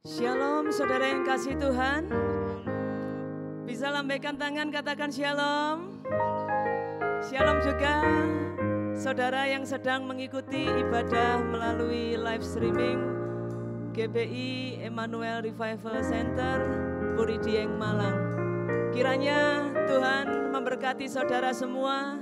Shalom saudara yang kasih Tuhan. Bisa lambaikan tangan katakan shalom. Shalom juga saudara yang sedang mengikuti ibadah melalui live streaming GBI Emmanuel Revival Center Puri Dieng Malang. Kiranya Tuhan memberkati saudara semua.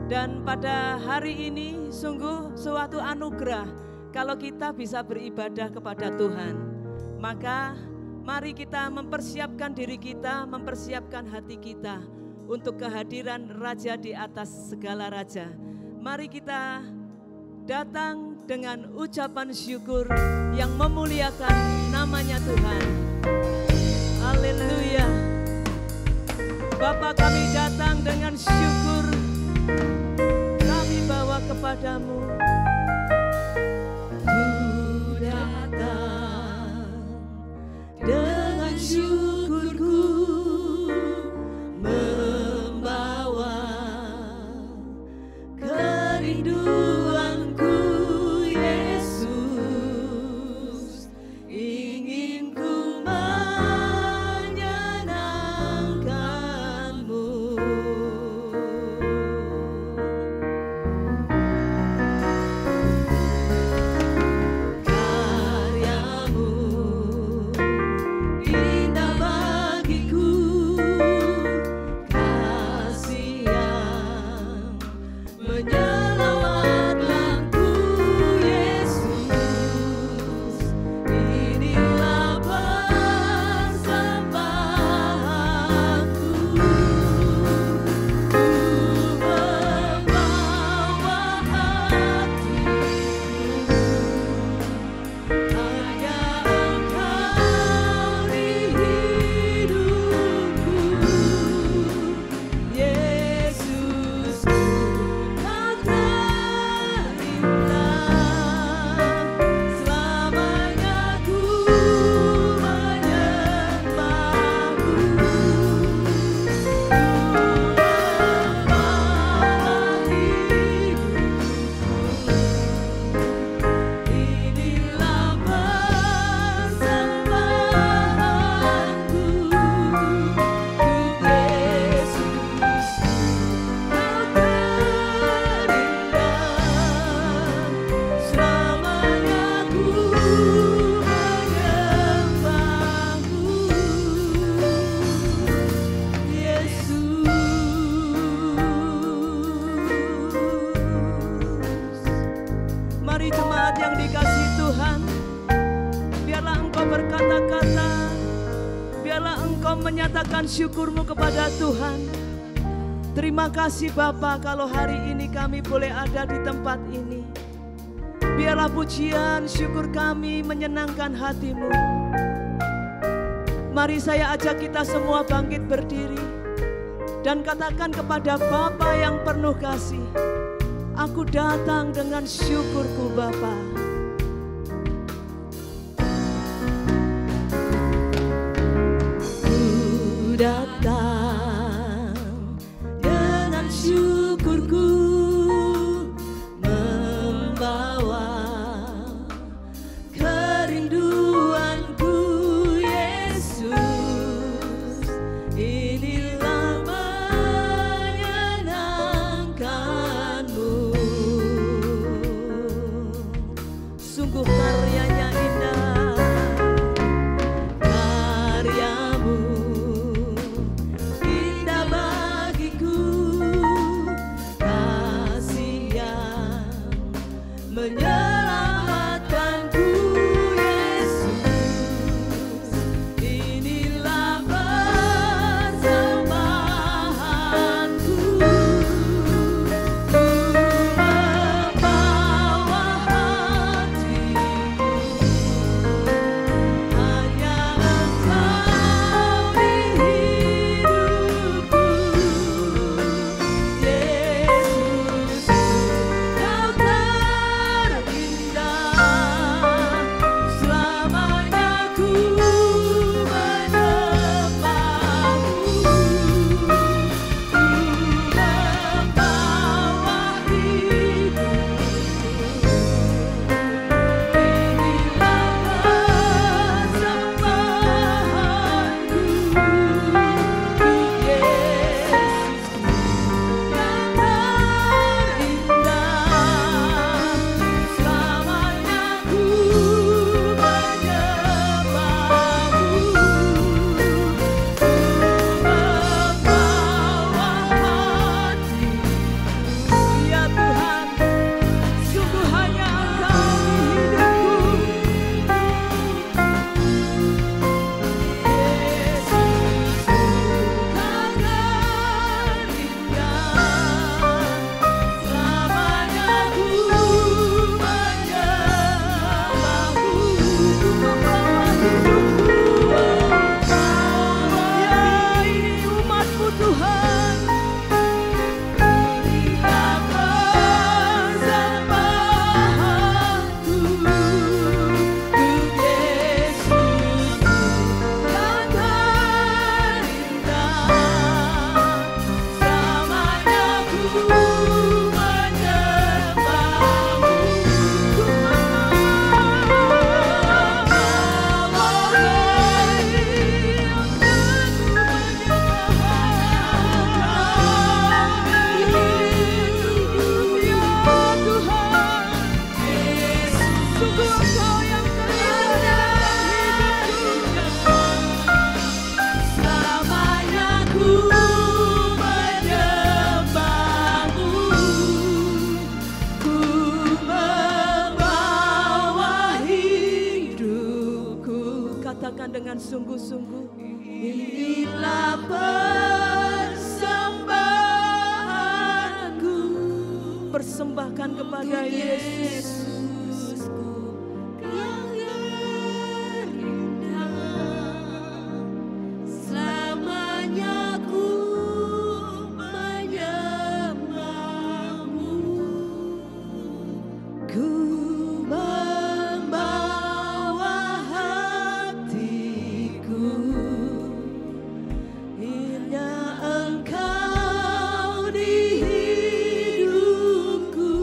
Dan pada hari ini sungguh suatu anugerah kalau kita bisa beribadah kepada Tuhan. Maka mari kita mempersiapkan diri kita, mempersiapkan hati kita untuk kehadiran Raja di atas segala raja. Mari kita datang dengan ucapan syukur yang memuliakan namanya Tuhan. Haleluya. Bapa, kami datang dengan syukur, kami bawa kepadamu. Dengan syukurku membawa kerinduanku Yesus, ingin ku menyenangkanmu. Menyatakan syukurmu kepada Tuhan. Terima kasih Bapa kalau hari ini kami boleh ada di tempat ini. Biarlah pujian syukur kami menyenangkan hati-Mu. Mari saya ajak kita semua bangkit berdiri dan katakan kepada Bapa yang penuh kasih, aku datang dengan syukurku Bapa. Datang dengan syukurku membawa kerinduanku Yesus, inilah menyenangkanmu. dengan sungguh-sungguh. Inilah persembahanku, Persembahkan kepada Yesus. yang terindah. Selamanya ku menyembahmu. Ku membawa hatiku, hanya Engkau di hidupku.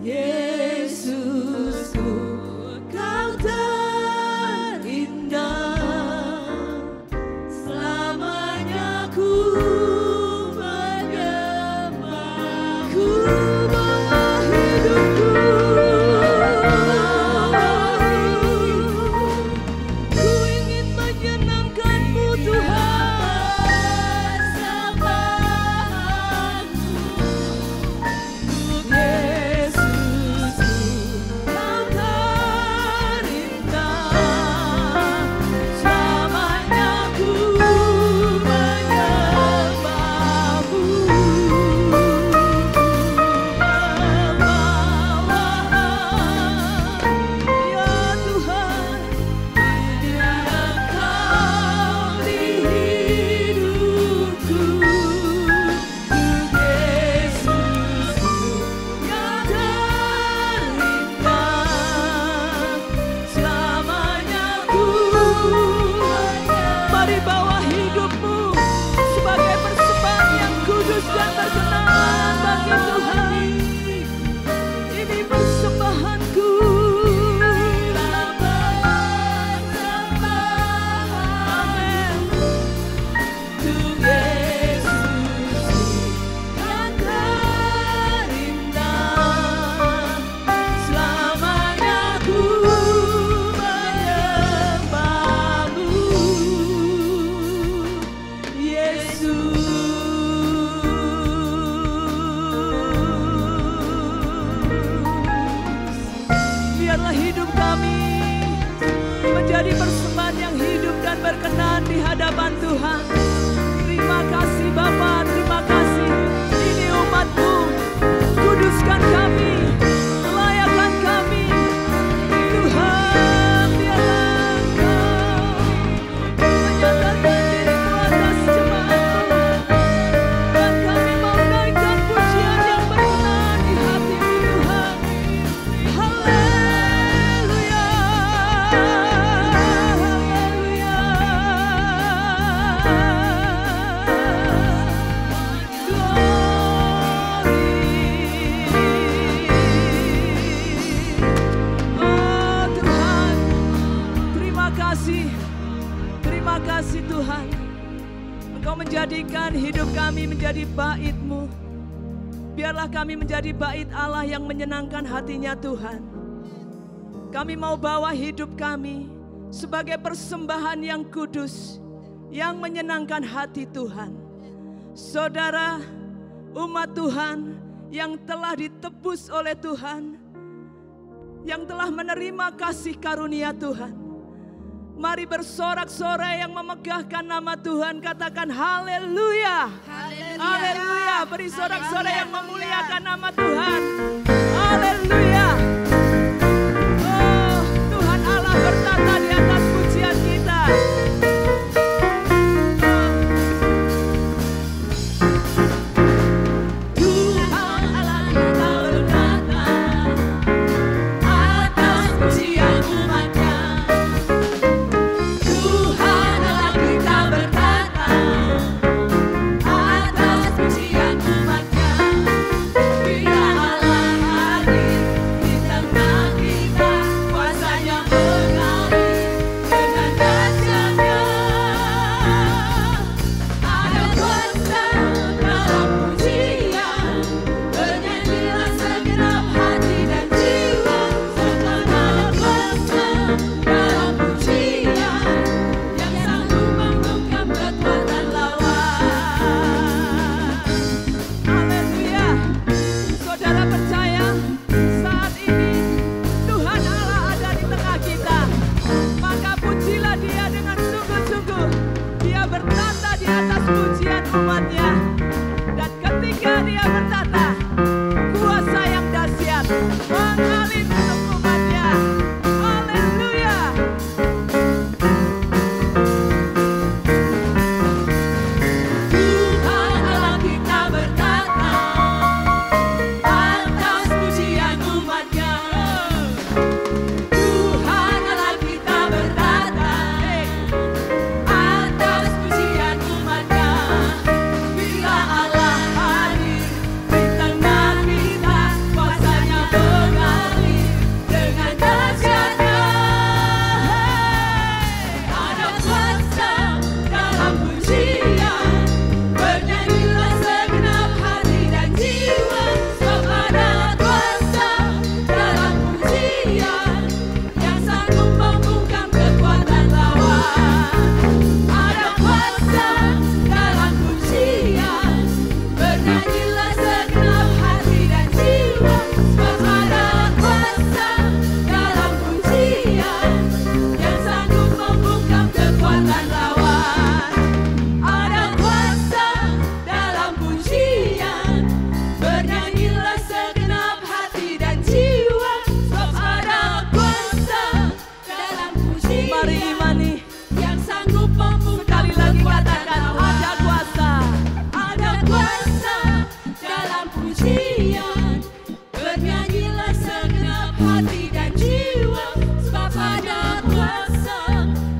Yesusku, Kau terindah. Selamanya ku menyembahmu. Ku ingin menyenangkan-Mu Tuhan. Yesusku, Kau terindah. Selamanya ku menyembahmu. Ya Tuhan, hanya Engkau di hidupku. Yesusku, yang terindah. Selamanya ku mari bawa hidupmu sebagai persembahan yang kudus dan berkenan bagi Tuhan. Ini persembahanku. Amin. Untuk Yesus yang terindah. Selamanya ku menyembahmu. Yesus, biarlah hidup kami menjadi persembahan yang hidup dan berkenan di hadapan Tuhan. Terima kasih Bapa, terima kasih. Ini umat-Mu, kuduskan kami, layakan kami. Tuhan, biarlah Engkau menyatakan diri-Mu atas jemaat-Mu. Dan kami mau naikkan pujian yang berkenan di hati-Mu Tuhan. Haleluya, haleluya. Oh Tuhan, terima kasih Tuhan. Engkau menjadikan hidup kami menjadi bait-Mu. Biarlah kami menjadi bait Allah yang menyenangkan hatinya Tuhan. Kami mau bawa hidup kami sebagai persembahan yang kudus, yang menyenangkan hati Tuhan. Saudara, umat Tuhan yang telah ditebus oleh Tuhan, yang telah menerima kasih karunia Tuhan, mari bersorak-sorai yang memegahkan nama Tuhan. Katakan haleluya. Haleluya. Beri sorak-sorai yang memuliakan nama Tuhan. Haleluya. Oh, Tuhan Allah bertata di atas pujian kita. Tuhan Allah kita bertata atas pujian umat-Nya. Tuhan Allah kita bertata atas pujian umat-Nya. Bila Allah hadir, kita kekuatan lawan. Ada kuasa dalam pujian, bernyanyilah segenap hati dan jiwa, sebab ada kuasa dalam pujian. Mari imani yang sanggup membuka. Sekali lagi katakan, ada kuasa. Ada kuasa dalam pujian, bernyanyilah segenap hati dan jiwa, sebab ada kuasa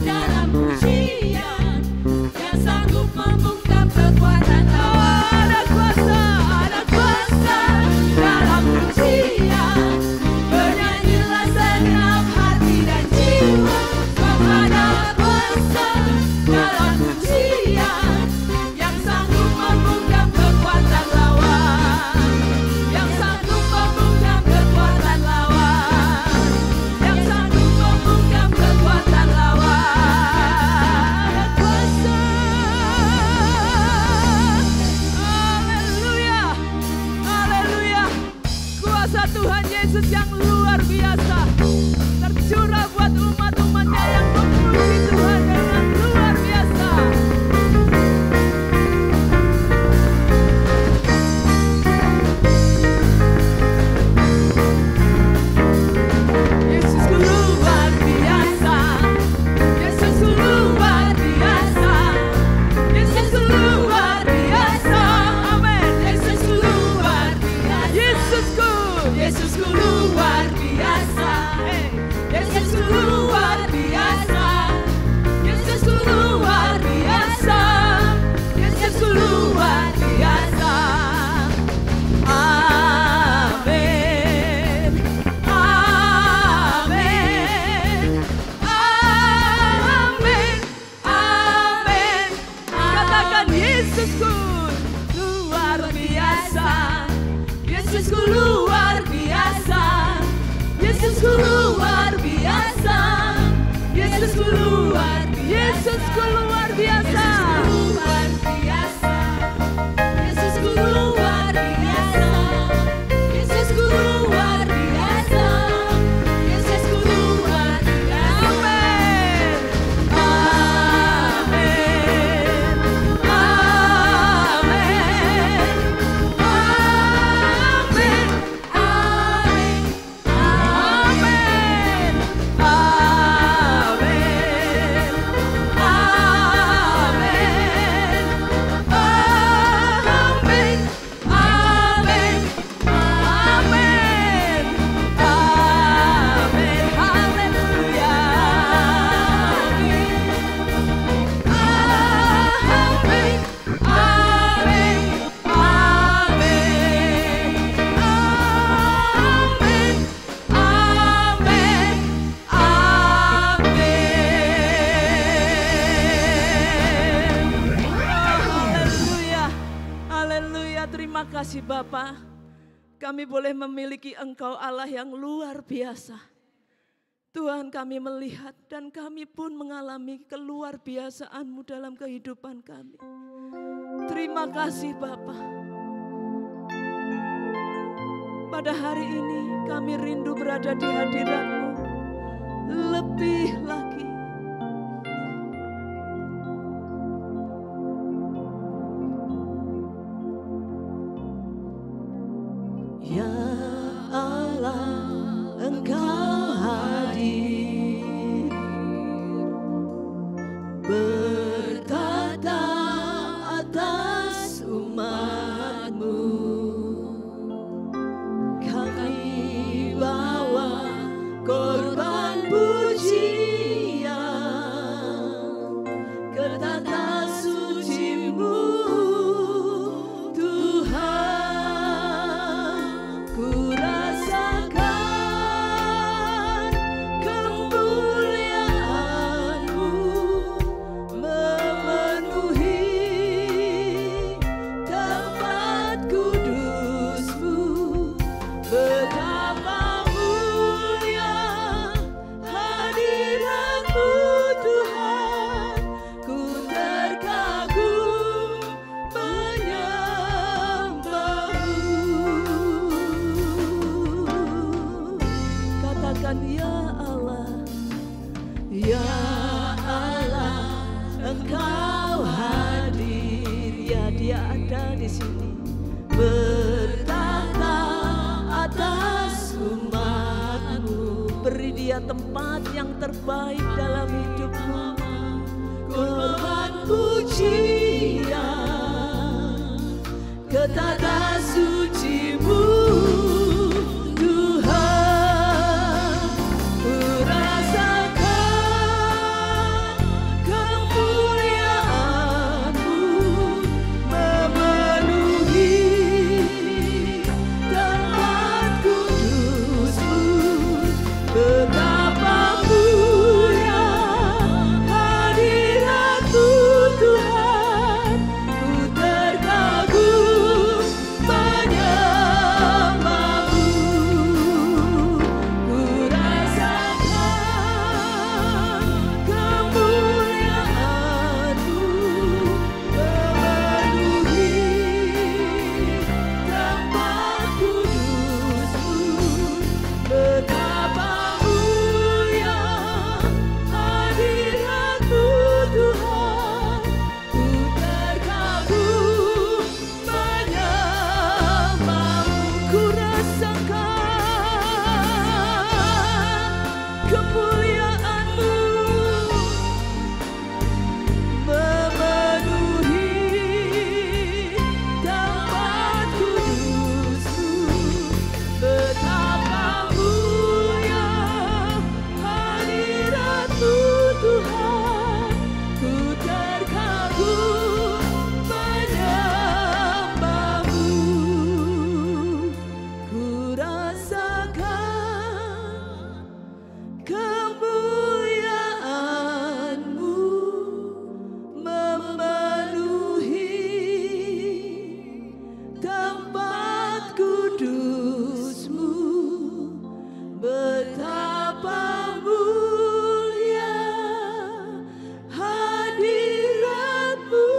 dalam pujian yang sanggup membungkam kekuatan lawan. Ada kuasa dalam pujian, bernyanyilah segenap hati dan jiwa, sebab ada kuasa dalam pujian yang sanggup membungkam kekuatan lawan, yang sanggup membungkam kekuatan lawan, yang sanggup membungkam kekuatan lawan. Ada kuasa. Haleluya, haleluya. Kuasa Tuhan Yesus yang luar biasa tercurah buat umat-umatnya yang memuji Tuhan dengan luar biasa. Yesusku luar biasa, Yesusku luar biasa, Yesusku luar biasa, amin. Yesusku luar biasa, Yesusku luar biasa, Yesusku luar biasa, Yesusku luar biasa, Yesusku luar biasa. Amin, amin, amin, amin. Katakan Yesusku luar biasa, Yesusku luar biasa, Yesusku luar biasa, Yesusku luar biasa, Yesusku luar biasa, Yesusku luar biasa, Yesusku luar biasa, Yesusku luar biasa. Amin, amin, amin, amin, amin, Terima kasih Bapa, kami boleh memiliki Engkau Allah yang luar biasa. Tuhan, kami melihat dan kami pun mengalami keluar biasaan-Mu dalam kehidupan kami. Terima kasih Bapa. Pada hari ini kami rindu berada di hadirat-Mu lebih lagi. Ya Allah, Engkau hadir, bertata atas umat-Mu. Kami bawa korban pujian ke tata suci-Mu. Tuhan, ku Dia ada di sini. Bertata atas umat-Mu, beri Dia tempat yang terbaik dalam hidupmu. Korban pujian ke tata suci-Mu, Tuhan. Ku rasakan kemuliaan-Mu memenuhi tempat kudus-Mu. Betapa mulia hadirat-Mu, Tuhan. Ku terkagum menyembah-Mu. Ku rasakan kemuliaan-Mu memenuhi tempat kudus-Mu. Betapa mulia hadirat-Mu, Tuhan. Ku terkagum menyembah-Mu. Ku rasakan kemuliaan-Mu memenuhi tempat kudus-Mu. Betapa mulia hadirat-Mu, Tuhan. Ku terkagum menyembah-Mu. Ku rasakan kemuliaan-Mu memenuhi tempat kudus-Mu. Betapa mulia hadirat-Mu,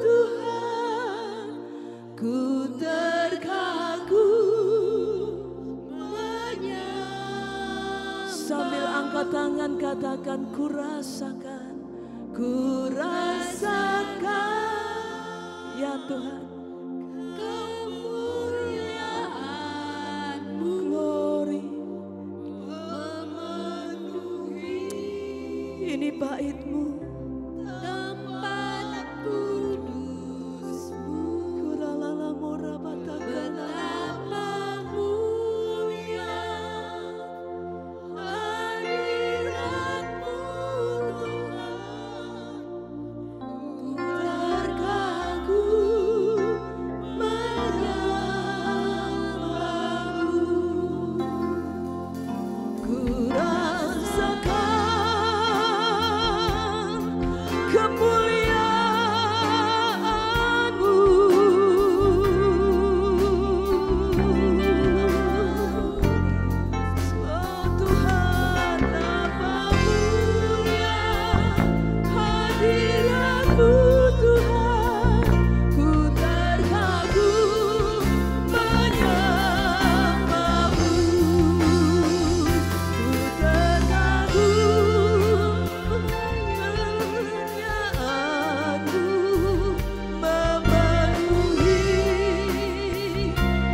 Tuhan. Ku terkagum menyembah. Sambil angkat tangan katakan, ku rasakan, ku rasakan, ya Tuhan, kemuliaan-Mu, glory memenuhi ini bait-Mu, tempat kudus-Mu. Kuralala morabatakana. Betapa mulia hadirat-Mu, Tuhan. Ku terkagum menyembah-Mu. Ku rasakan kemuliaan-Mu. Oh Tuhan, betapa mulia hadirat-Mu, Tuhan. Ku terkagum menyembah-Mu. Ku terkagum kemuliaan-Mu memenuhi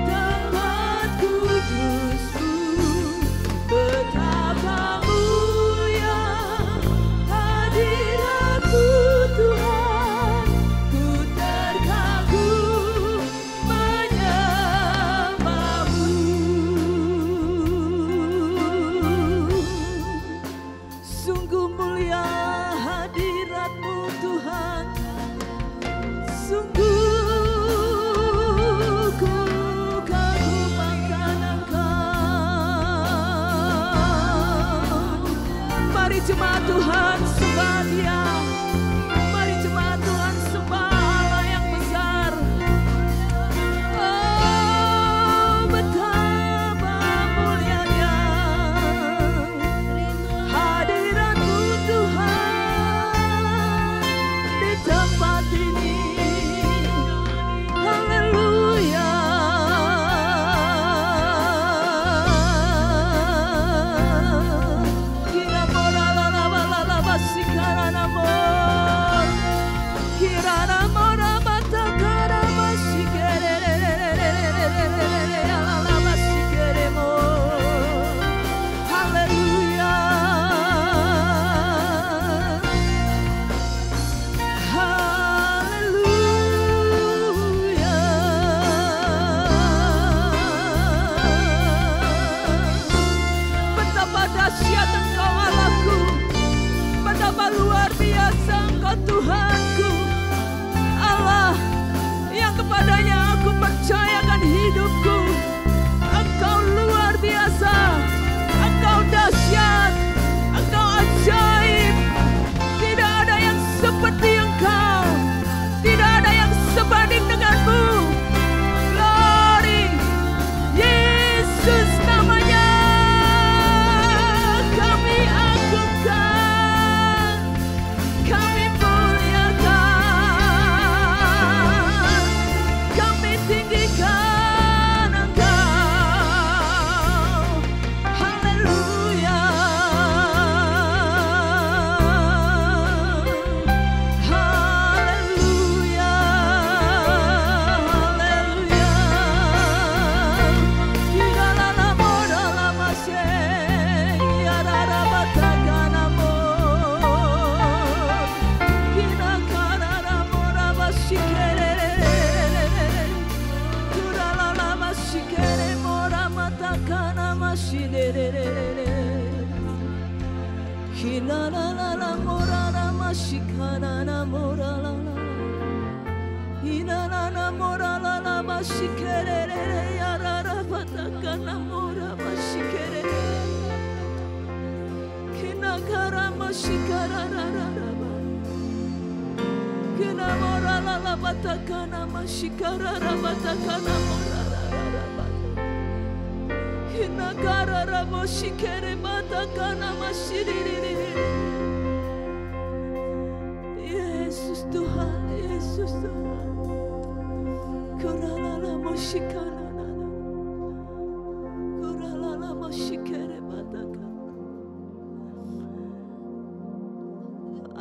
tempat kudus-Mu. Betapa mulia hadirat-Mu, Tuhan. Ku terkagum menyembah-Mu. Sungguh mulia hadirat-Mu, Tuhan. Sungguh ku kagum akan Engkau. Mari jemaat Tuhan sembah Dia. Mari jemaat Tuhan sembah Allah yang besar. Oh, betapa mulianya hadirat-Mu, Tuhan, di tempat ini. Haleluya. Kita moralalalalalabas luar biasa, Engkau Tuhanku, Allah yang kepadanya aku percayakan hidupku. Engkau luar biasa, Engkau dahsyat, Engkau ajaib. Tidak ada yang seperti Engkau, tidak ada yang sebanding denganmu. Glory, Yesus namanya kami agungkan, kami muliakan, kami tinggikan Engkau. Haleluya, haleluya, haleluya. Kiralala modala masye, yarara batakana mo. Kina karara mora bashikere. Kuralala bashikere mora matakana mashirere. Hinalala morara mashikarana moralala. Hinalala moralala mashikerere yarara batakana mora mashikerere. Kinakara mashikararararaba. Kina moralala batakana mashikarara batakana morarararaba. Kinakara moshikere batakana mashiriri. Yesus Tuhan, Yesus Tuhan. Kuralala moshikarana. Kuralala moshikere batakana.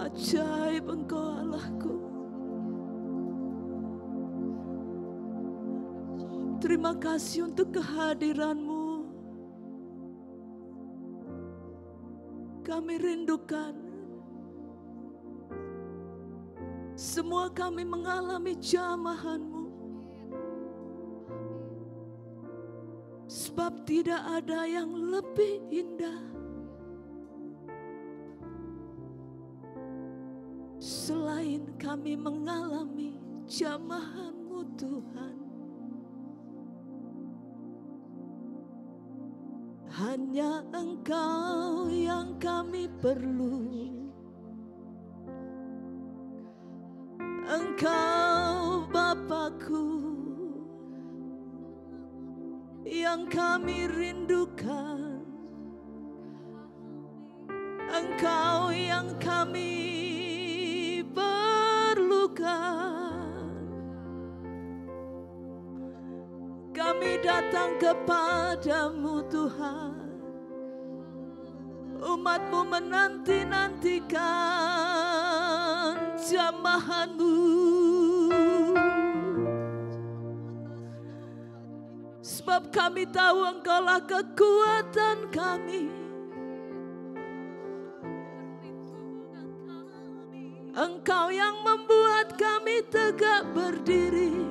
Ajaib Engkau Allahku. Terima kasih untuk kehadiran-Mu. Kami rindukan. Semua kami mengalami jamahan-Mu. Sebab tidak ada yang lebih indah selain kami mengalami jamahan-Mu Tuhan. Hanya Engkau yang kami perlu. Engkau Bapakku yang kami rindukan. Engkau yang kami perlukan. Kami datang kepadamu Tuhan. Umat-Mu menanti-nantikan jamahan-Mu. Sebab kami tahu Engkaulah kekuatan kami. Engkau yang membuat kami tegak berdiri.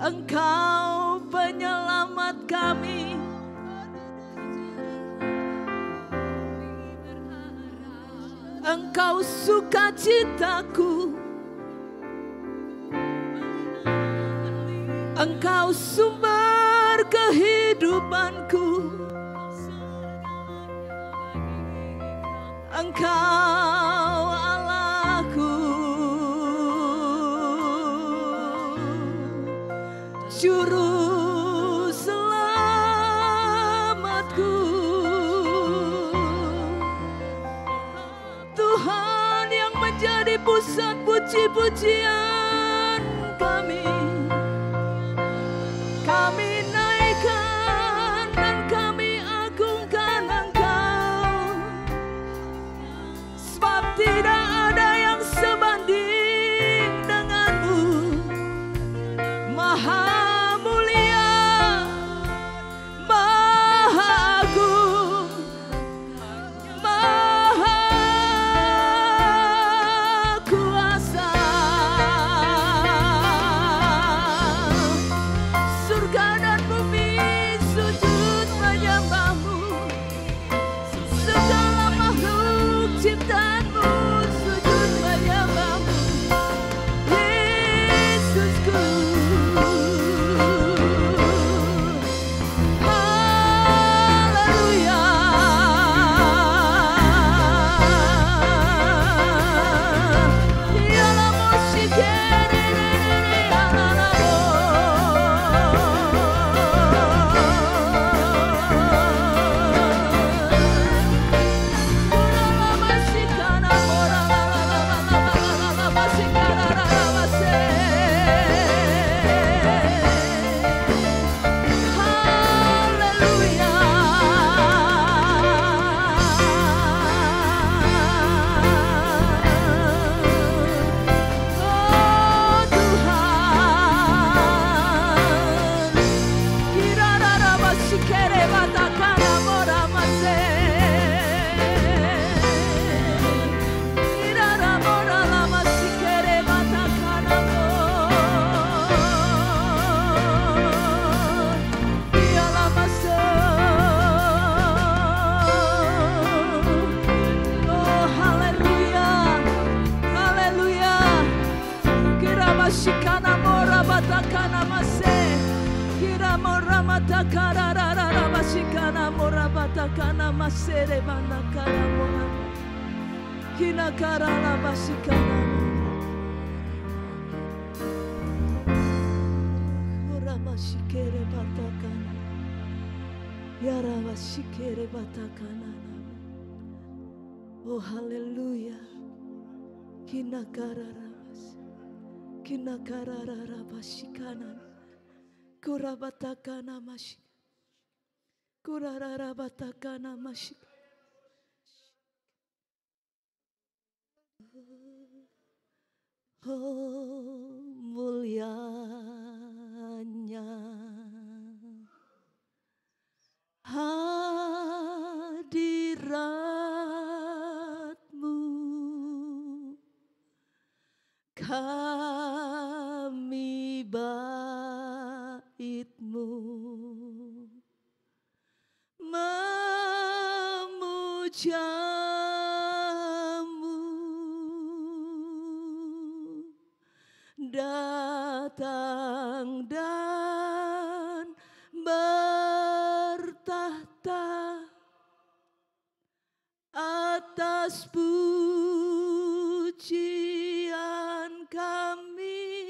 Engkau penyelamat kami. Engkau sukacitaku. Engkau sumber kehidupanku. Engkau Allahku, juru selamatku. Tuhan yang menjadi pusat puji-pujian kami. Kami naikkan dan kami agungkan Engkau. Sebab tidak ada yang sebanding denganmu. Maha mulia, maha agung, maha kuasa. kararara masikana mora batakana masere manakana mora. Kina karala masikana. Ora masikere batakana. Yara masikere batakana. Oh haleluya. Kina karara masikana. Kurabatakana masik. Kurarabatakana masik. Oh mulianya hadiratmu, kami baitmu memujamu, datang dan bertahta atas pujian kami,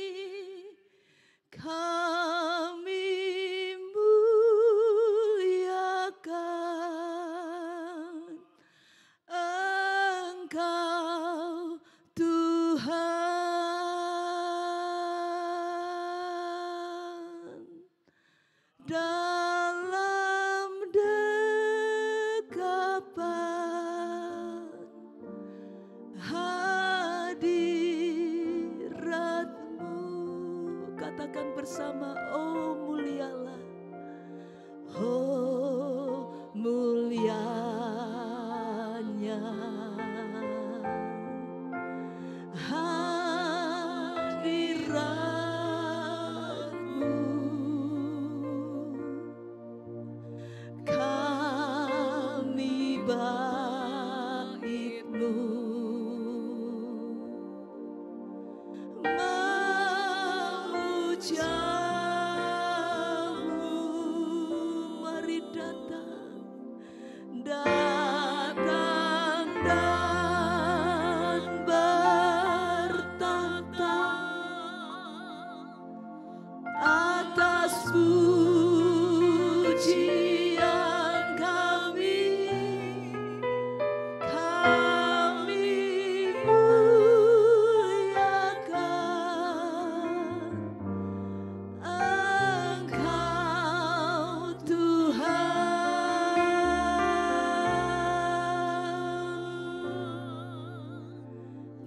kami muliakan Engkau Tuhan. Dalam dekapan hadirat-Mu, katakan bersama, oh mulialah, oh mulianya hadirat-Mu, kami baitmu memujamu. Mari datang dan bertahta atas pujian kami, kami muliakan Engkau Tuhan.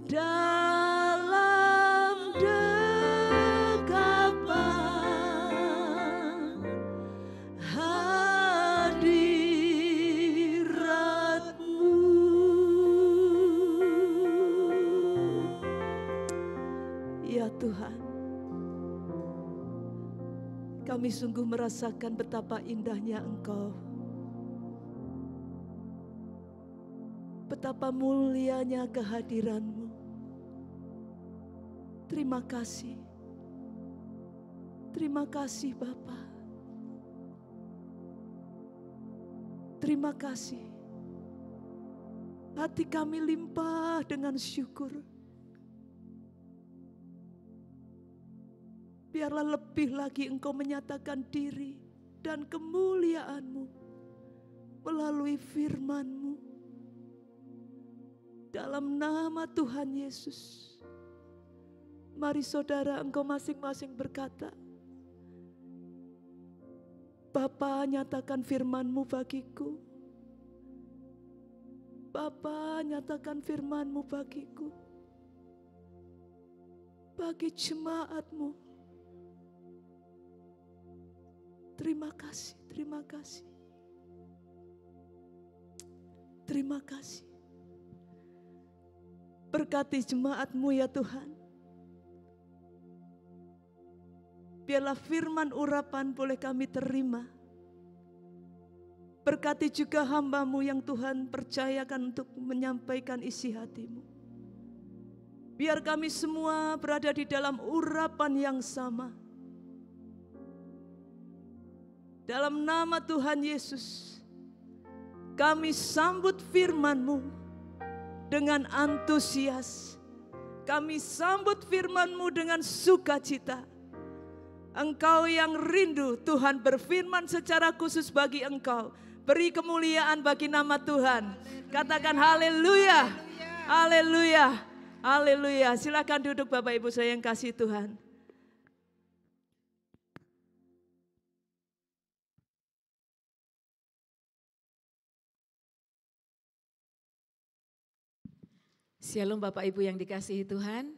Dalam dekapan hadirat-Mu. Ya Tuhan, kami sungguh merasakan betapa indahnya Engkau, betapa mulianya kehadiran-Mu. Terima kasih. Terima kasih Bapa. Terima kasih. Hati kami limpah dengan syukur. Biarlah lebih lagi Engkau menyatakan diri dan kemuliaan-Mu melalui firman-Mu. Dalam nama Tuhan Yesus. Mari saudara, engkau masing-masing berkata, Bapa, nyatakan firman-Mu bagiku. Bapa, nyatakan firman-Mu bagiku. Bagi jemaat-Mu. Terima kasih, terima kasih. Terima kasih. Berkati jemaat-Mu ya Tuhan. Biarlah firman urapan boleh kami terima. Berkati juga hamba-Mu yang Tuhan percayakan untuk menyampaikan isi hati-Mu. Biar kami semua berada di dalam urapan yang sama. dalam nama Tuhan Yesus, kami sambut firman-Mu dengan antusias. Kami sambut firman-Mu dengan sukacita. Engkau yang rindu, Tuhan berfirman secara khusus bagi engkau. Beri kemuliaan bagi nama Tuhan. Katakan haleluya, haleluya, haleluya. Silakan duduk Bapak Ibu saya yang kasih Tuhan. Shalom Bapak Ibu yang dikasihi Tuhan.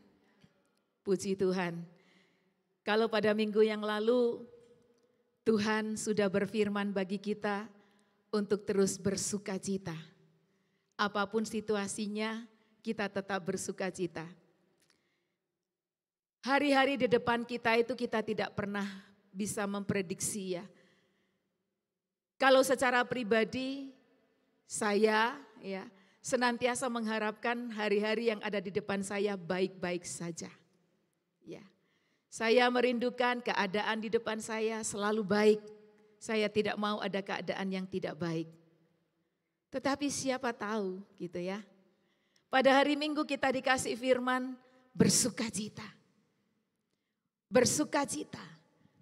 Puji Tuhan. Kalau pada minggu yang lalu Tuhan sudah berfirman bagi kita untuk terus bersukacita. Apapun situasinya, kita tetap bersukacita. Hari-hari di depan kita itu kita tidak pernah bisa memprediksi ya. Kalau secara pribadi saya ya senantiasa mengharapkan hari-hari yang ada di depan saya baik-baik saja. Ya. Saya merindukan keadaan di depan saya selalu baik. Saya tidak mau ada keadaan yang tidak baik. Tetapi siapa tahu gitu ya. Pada hari Minggu kita dikasih firman bersukacita. Bersukacita.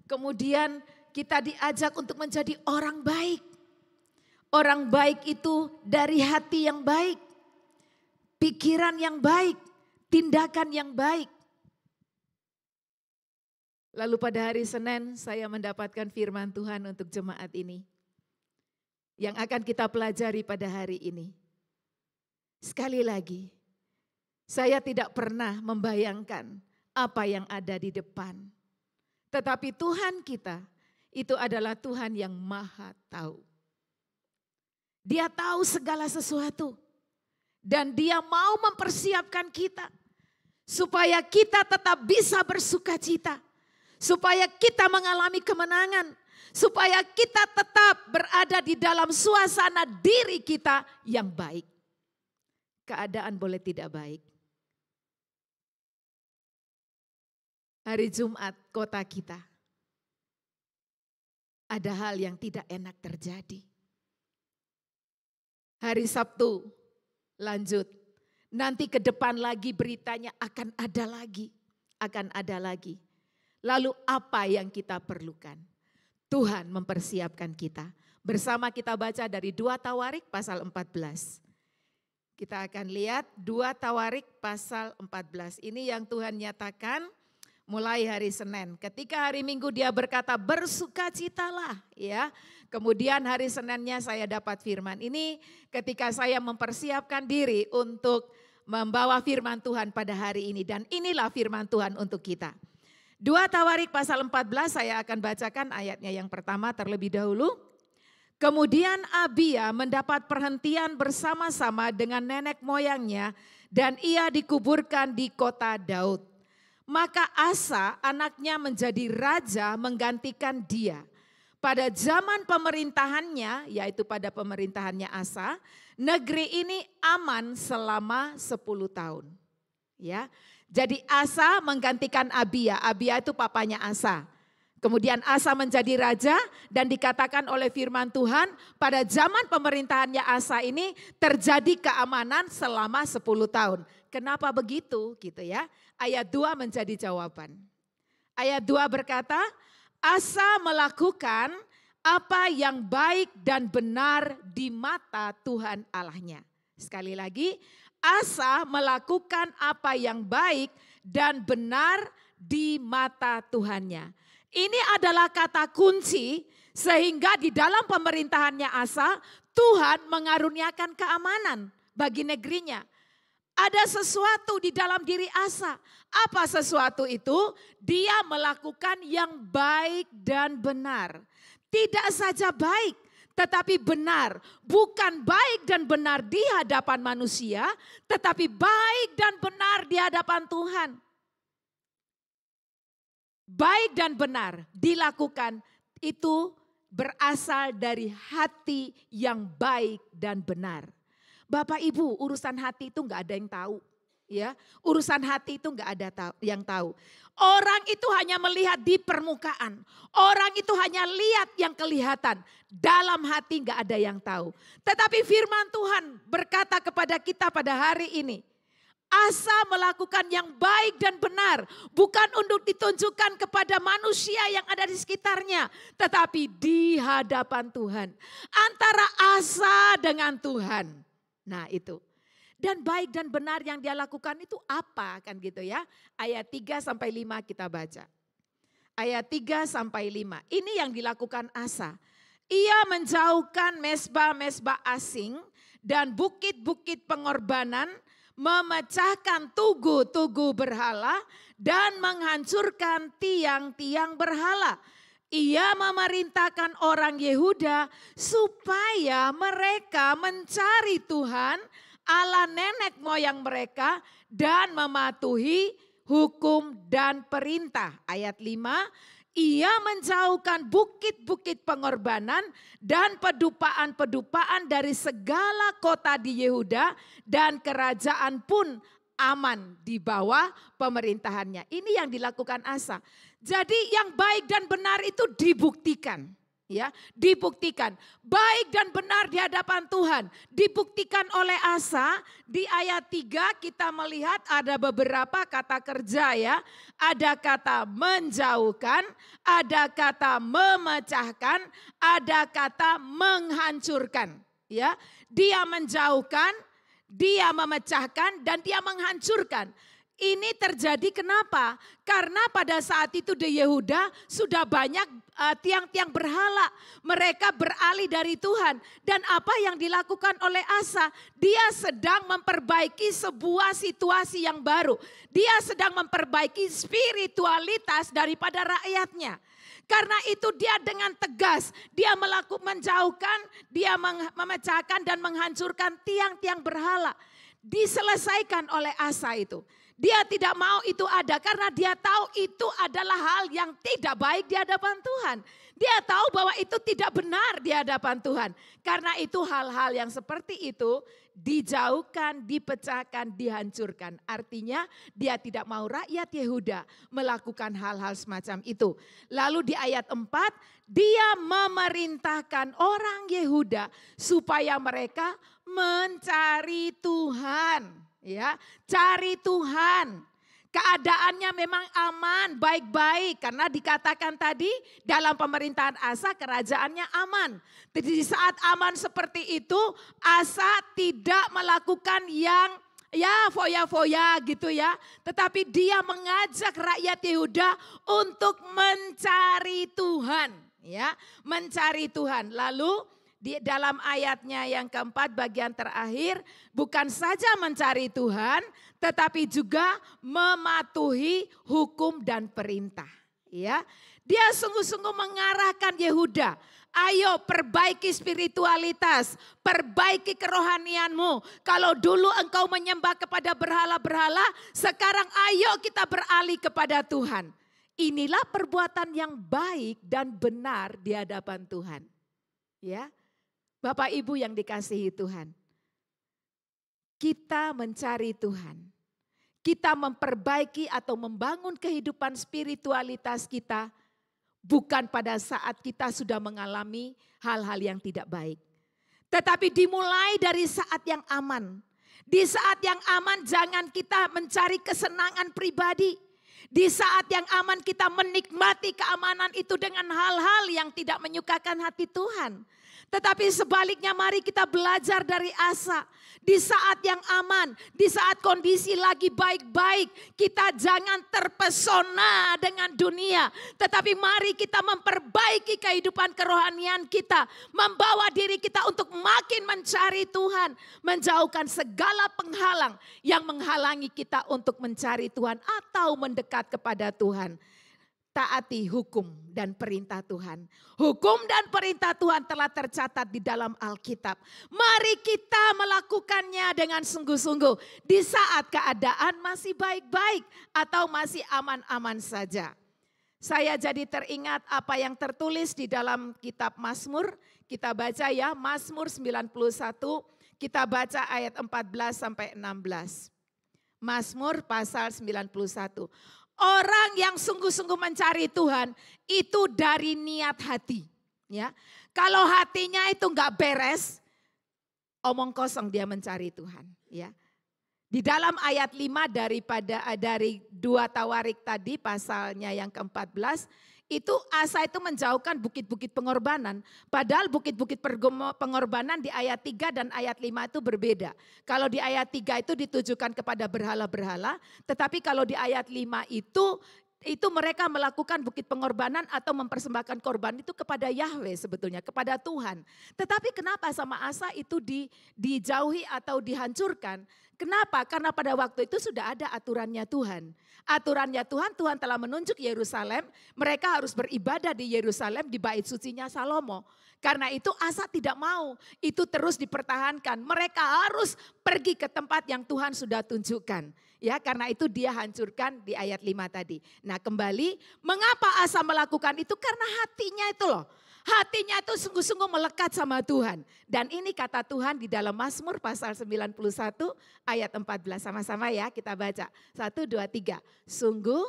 Kemudian kita diajak untuk menjadi orang baik. Orang baik itu dari hati yang baik. Pikiran yang baik. Tindakan yang baik. Lalu pada hari Senin saya mendapatkan firman Tuhan untuk jemaat ini. Yang akan kita pelajari pada hari ini. Sekali lagi, saya tidak pernah membayangkan apa yang ada di depan. Tetapi Tuhan kita itu adalah Tuhan yang maha tahu. Dia tahu segala sesuatu. Dan dia mau mempersiapkan kita. Supaya kita tetap bisa bersukacita. Supaya kita mengalami kemenangan. Supaya kita tetap berada di dalam suasana diri kita yang baik. Keadaan boleh tidak baik. Hari Jumat kota kita. Ada hal yang tidak enak terjadi. Hari Sabtu lanjut. Nanti ke depan lagi beritanya akan ada lagi. Akan ada lagi. Lalu apa yang kita perlukan? Tuhan mempersiapkan kita. Bersama kita baca dari 2 Tawarik pasal 14. Kita akan lihat 2 Tawarik pasal 14. Ini yang Tuhan nyatakan mulai hari Senin. Ketika hari Minggu dia berkata bersukacitalah ya. Kemudian hari Seninnya saya dapat firman. Ini ketika saya mempersiapkan diri untuk membawa firman Tuhan pada hari ini. Dan inilah firman Tuhan untuk kita. 2 Tawarik pasal 14 saya akan bacakan ayatnya yang pertama terlebih dahulu. Kemudian Abia mendapat perhentian bersama-sama dengan nenek moyangnya dan ia dikuburkan di kota Daud. Maka Asa anaknya menjadi raja menggantikan dia. Pada zaman pemerintahannya, yaitu pada pemerintahannya Asa, negeri ini aman selama 10 tahun. Ya. Jadi Asa menggantikan Abia. Abia itu papanya Asa. Kemudian Asa menjadi raja dan dikatakan oleh firman Tuhan pada zaman pemerintahannya Asa ini terjadi keamanan selama 10 tahun. Kenapa begitu gitu ya? Ayat 2 menjadi jawaban. Ayat 2 berkata, Asa melakukan apa yang baik dan benar di mata Tuhan Allahnya. Sekali lagi, Asa melakukan apa yang baik dan benar di mata Tuhannya. Ini adalah kata kunci sehingga di dalam pemerintahannya Asa, Tuhan mengaruniakan keamanan bagi negerinya. Ada sesuatu di dalam diri Asa. Apa sesuatu itu? Dia melakukan yang baik dan benar. Tidak saja baik, tetapi benar. Bukan baik dan benar di hadapan manusia, tetapi baik dan benar di hadapan Tuhan. Baik dan benar dilakukan itu berasal dari hati yang baik dan benar. Bapak Ibu, urusan hati itu gak ada yang tahu. Ya, urusan hati itu nggak ada yang tahu. Orang itu hanya melihat di permukaan. Orang itu hanya lihat yang kelihatan. Dalam hati nggak ada yang tahu. Tetapi firman Tuhan berkata kepada kita pada hari ini, Asa melakukan yang baik dan benar, bukan untuk ditunjukkan kepada manusia yang ada di sekitarnya, tetapi di hadapan Tuhan. Antara Asa dengan Tuhan. Nah itu. Dan baik dan benar yang dia lakukan itu apa kan gitu ya. Ayat 3 sampai 5 kita baca. Ayat 3 sampai 5. Ini yang dilakukan Asa. Ia menjauhkan mesbah-mesbah asing dan bukit-bukit pengorbanan, memecahkan tugu-tugu berhala dan menghancurkan tiang-tiang berhala. Ia memerintahkan orang Yehuda supaya mereka mencari Tuhan Allah nenek moyang mereka dan mematuhi hukum dan perintah. Ayat 5, ia menjauhkan bukit-bukit pengorbanan dan pedupaan-pedupaan dari segala kota di Yehuda dan kerajaan pun aman di bawah pemerintahannya. Ini yang dilakukan Asa. Jadi yang baik dan benar itu dibuktikan. Ya, dibuktikan baik dan benar di hadapan Tuhan, dibuktikan oleh Asa. Di ayat 3 kita melihat ada beberapa kata kerja ya, ada kata menjauhkan, ada kata memecahkan, ada kata menghancurkan. Ya, dia menjauhkan, dia memecahkan dan dia menghancurkan. Ini terjadi kenapa? Karena pada saat itu di Yehuda sudah banyak tiang-tiang berhala. Mereka beralih dari Tuhan. Dan apa yang dilakukan oleh Asa? Dia sedang memperbaiki sebuah situasi yang baru. Dia sedang memperbaiki spiritualitas daripada rakyatnya. Karena itu dia dengan tegas, dia menjauhkan, dia memecahkan dan menghancurkan tiang-tiang berhala. Diselesaikan oleh Asa itu. Dia tidak mau itu ada karena dia tahu itu adalah hal yang tidak baik di hadapan Tuhan. Dia tahu bahwa itu tidak benar di hadapan Tuhan. Karena itu hal-hal yang seperti itu dijauhkan, dipecahkan, dihancurkan. Artinya dia tidak mau rakyat Yehuda melakukan hal-hal semacam itu. Lalu di ayat 4, dia memerintahkan orang Yehuda supaya mereka mencari Tuhan. Ya, cari Tuhan. Keadaannya memang aman, baik-baik. Karena dikatakan tadi dalam pemerintahan Asa kerajaannya aman. Jadi di saat aman seperti itu Asa tidak melakukan yang ya foya-foya gitu ya. Tetapi dia mengajak rakyat Yehuda untuk mencari Tuhan. Ya, mencari Tuhan. Lalu di dalam ayatnya yang keempat bagian terakhir, bukan saja mencari Tuhan, tetapi juga mematuhi hukum dan perintah. Ya, dia sungguh-sungguh mengarahkan Yehuda. Ayo perbaiki spiritualitas, perbaiki kerohanianmu. Kalau dulu engkau menyembah kepada berhala-berhala, sekarang ayo kita beralih kepada Tuhan. Inilah perbuatan yang baik dan benar di hadapan Tuhan. Ya. Bapak Ibu yang dikasihi Tuhan, kita mencari Tuhan, kita memperbaiki atau membangun kehidupan spiritualitas kita bukan pada saat kita sudah mengalami hal-hal yang tidak baik. Tetapi dimulai dari saat yang aman. Di saat yang aman jangan kita mencari kesenangan pribadi. Di saat yang aman kita menikmati keamanan itu dengan hal-hal yang tidak menyukakan hati Tuhan. Tetapi sebaliknya mari kita belajar dari Asa. Di saat yang aman, di saat kondisi lagi baik-baik, kita jangan terpesona dengan dunia. Tetapi mari kita memperbaiki kehidupan kerohanian kita. Membawa diri kita untuk makin mencari Tuhan. Menjauhkan segala penghalang yang menghalangi kita untuk mencari Tuhan atau mendekat kepada Tuhan. Taati hukum dan perintah Tuhan. Hukum dan perintah Tuhan telah tercatat di dalam Alkitab. Mari kita melakukannya dengan sungguh-sungguh di saat keadaan masih baik-baik atau masih aman-aman saja. Saya jadi teringat apa yang tertulis di dalam kitab Mazmur. Kita baca ya, Mazmur 91, kita baca ayat 14 sampai 16. Mazmur pasal 91. Orang yang sungguh-sungguh mencari Tuhan itu dari niat hati. Ya, kalau hatinya itu nggak beres, omong kosong dia mencari Tuhan. Ya, di dalam ayat 5 dari 2 Tawarik tadi pasalnya yang ke-14. Itu Asa itu menjauhkan bukit-bukit pengorbanan. Padahal bukit-bukit pengorbanan di ayat 3 dan ayat 5 itu berbeda. Kalau di ayat 3 itu ditujukan kepada berhala-berhala. Tetapi kalau di ayat 5 itu mereka melakukan bukit pengorbanan atau mempersembahkan korban itu kepada Yahweh sebetulnya, kepada Tuhan. Tetapi kenapa sama Asa itu dijauhi atau dihancurkan? Kenapa? Karena pada waktu itu sudah ada aturannya Tuhan. Aturannya Tuhan, Tuhan telah menunjuk Yerusalem, mereka harus beribadah di Yerusalem di bait sucinya Salomo. Karena itu Asa tidak mau, itu terus dipertahankan. Mereka harus pergi ke tempat yang Tuhan sudah tunjukkan. Ya, karena itu dia hancurkan di ayat 5 tadi. Nah, kembali, mengapa Asa melakukan itu? Karena hatinya itu loh. Hatinya itu sungguh-sungguh melekat sama Tuhan. Dan ini kata Tuhan di dalam Mazmur pasal 91 ayat 14. Sama-sama ya kita baca. 1, 2, 3. Sungguh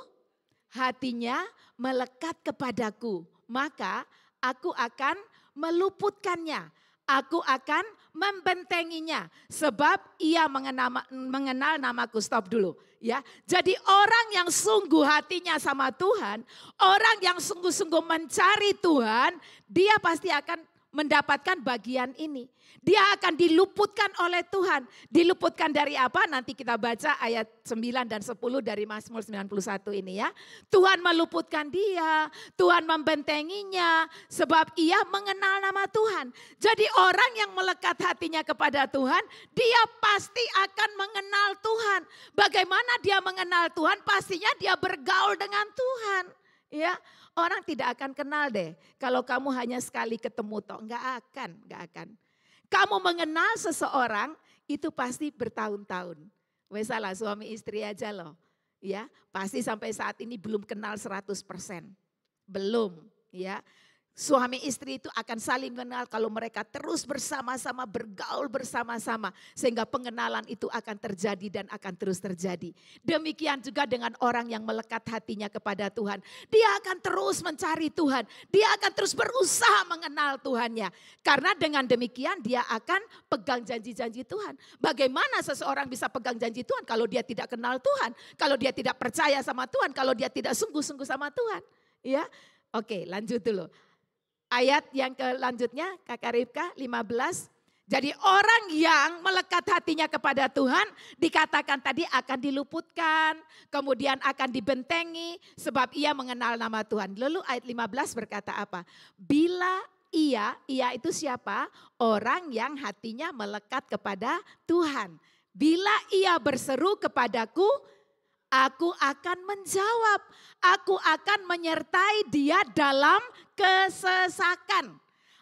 hatinya melekat kepadaku. Maka aku akan meluputkannya. Aku akan membentenginya. Sebab ia mengenal namaku. Stop dulu. Ya, jadi orang yang sungguh hatinya sama Tuhan, orang yang sungguh-sungguh mencari Tuhan, dia pasti akan mendapatkan bagian ini. Dia akan diluputkan oleh Tuhan. Diluputkan dari apa? Nanti kita baca ayat 9 dan 10 dari Mazmur 91 ini ya. Tuhan meluputkan dia, Tuhan membentenginya sebab ia mengenal nama Tuhan. Jadi orang yang melekat hatinya kepada Tuhan, dia pasti akan mengenal Tuhan. Bagaimana dia mengenal Tuhan? Pastinya dia bergaul dengan Tuhan. Ya, orang tidak akan kenal deh kalau kamu hanya sekali ketemu toh, nggak akan. Kamu mengenal seseorang itu pasti bertahun-tahun. Misalnya suami istri aja loh, ya pasti sampai saat ini belum kenal 100%, belum, ya. Suami istri itu akan saling mengenal kalau mereka terus bersama-sama, bergaul bersama-sama. Sehingga pengenalan itu akan terjadi dan akan terus terjadi. Demikian juga dengan orang yang melekat hatinya kepada Tuhan. Dia akan terus mencari Tuhan. Dia akan terus berusaha mengenal Tuhannya. Karena dengan demikian dia akan pegang janji-janji Tuhan. Bagaimana seseorang bisa pegang janji Tuhan kalau dia tidak kenal Tuhan. Kalau dia tidak percaya sama Tuhan. Kalau dia tidak sungguh-sungguh sama Tuhan. Ya, oke, lanjut dulu. Ayat yang selanjutnya Kakak Ribka 15. Jadi orang yang melekat hatinya kepada Tuhan dikatakan tadi akan diluputkan, kemudian akan dibentengi sebab ia mengenal nama Tuhan. Lalu ayat 15 berkata apa? Bila ia itu siapa? Orang yang hatinya melekat kepada Tuhan. Bila ia berseru kepadaku, aku akan menjawab, aku akan menyertai dia dalam kesesakan.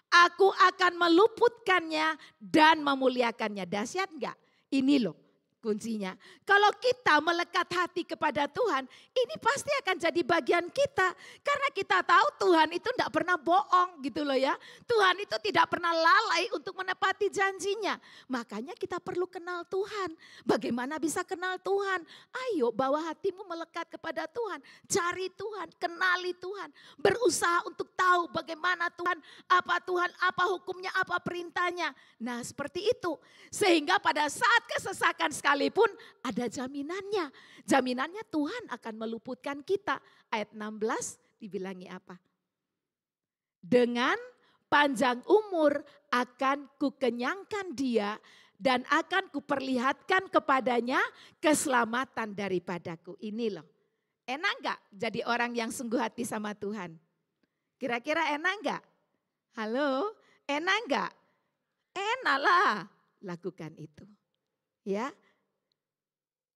Aku akan meluputkannya dan memuliakannya. Dahsyat enggak? Ini loh kuncinya. Kalau kita melekat hati kepada Tuhan, ini pasti akan jadi bagian kita. Karena kita tahu Tuhan itu enggak pernah bohong gitu loh ya. Tuhan itu tidak pernah lalai untuk menepati janjinya. Makanya kita perlu kenal Tuhan. Bagaimana bisa kenal Tuhan? Ayo bawa hatimu melekat kepada Tuhan. Cari Tuhan, kenali Tuhan. Berusaha untuk tahu bagaimana Tuhan, apa hukumnya, apa perintahnya. Nah seperti itu. Sehingga pada saat kesesakan sekalipun ada jaminannya. Jaminannya Tuhan akan meluputkan kita. Ayat 16 dibilangi apa? Dengan panjang umur akan kukenyangkan dia dan akan kuperlihatkan kepadanya keselamatan daripadaku. Ini loh. Enak enggak jadi orang yang sungguh hati sama Tuhan? Kira-kira enak enggak? Halo, enak enggak? Enak lah, lakukan itu. Ya.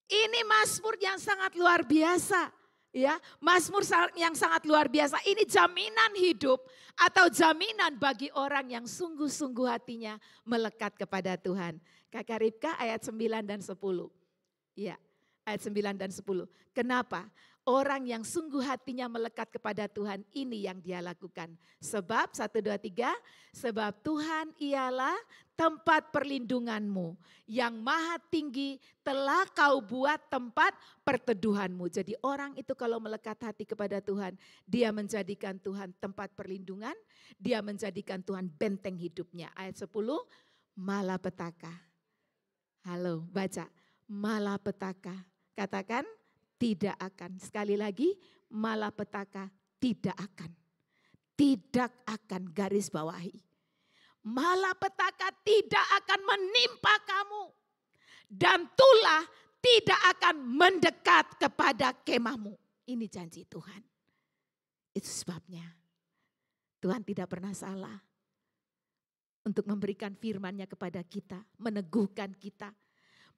Ini Mazmur yang sangat luar biasa. Ya, Mazmur yang sangat luar biasa. Ini jaminan hidup atau jaminan bagi orang yang sungguh-sungguh hatinya melekat kepada Tuhan. Kakak Ribka ayat 9 dan 10. Ya, ayat 9 dan 10. Kenapa? Orang yang sungguh hatinya melekat kepada Tuhan, ini yang dia lakukan. Sebab, 1, 2, 3, sebab Tuhan ialah tempat perlindunganmu. Yang maha tinggi telah kau buat tempat perteduhanmu. Jadi orang itu kalau melekat hati kepada Tuhan, dia menjadikan Tuhan tempat perlindungan, dia menjadikan Tuhan benteng hidupnya. Ayat 10, malapetaka. Halo, baca. Malapetaka. Katakan, tidak akan. Sekali lagi, malapetaka tidak akan. Tidak akan, garis bawahi. Malapetaka tidak akan menimpa kamu. Dan tulah tidak akan mendekat kepada kemahmu. Ini janji Tuhan. Itu sebabnya Tuhan tidak pernah salah untuk memberikan firman-Nya kepada kita, meneguhkan kita,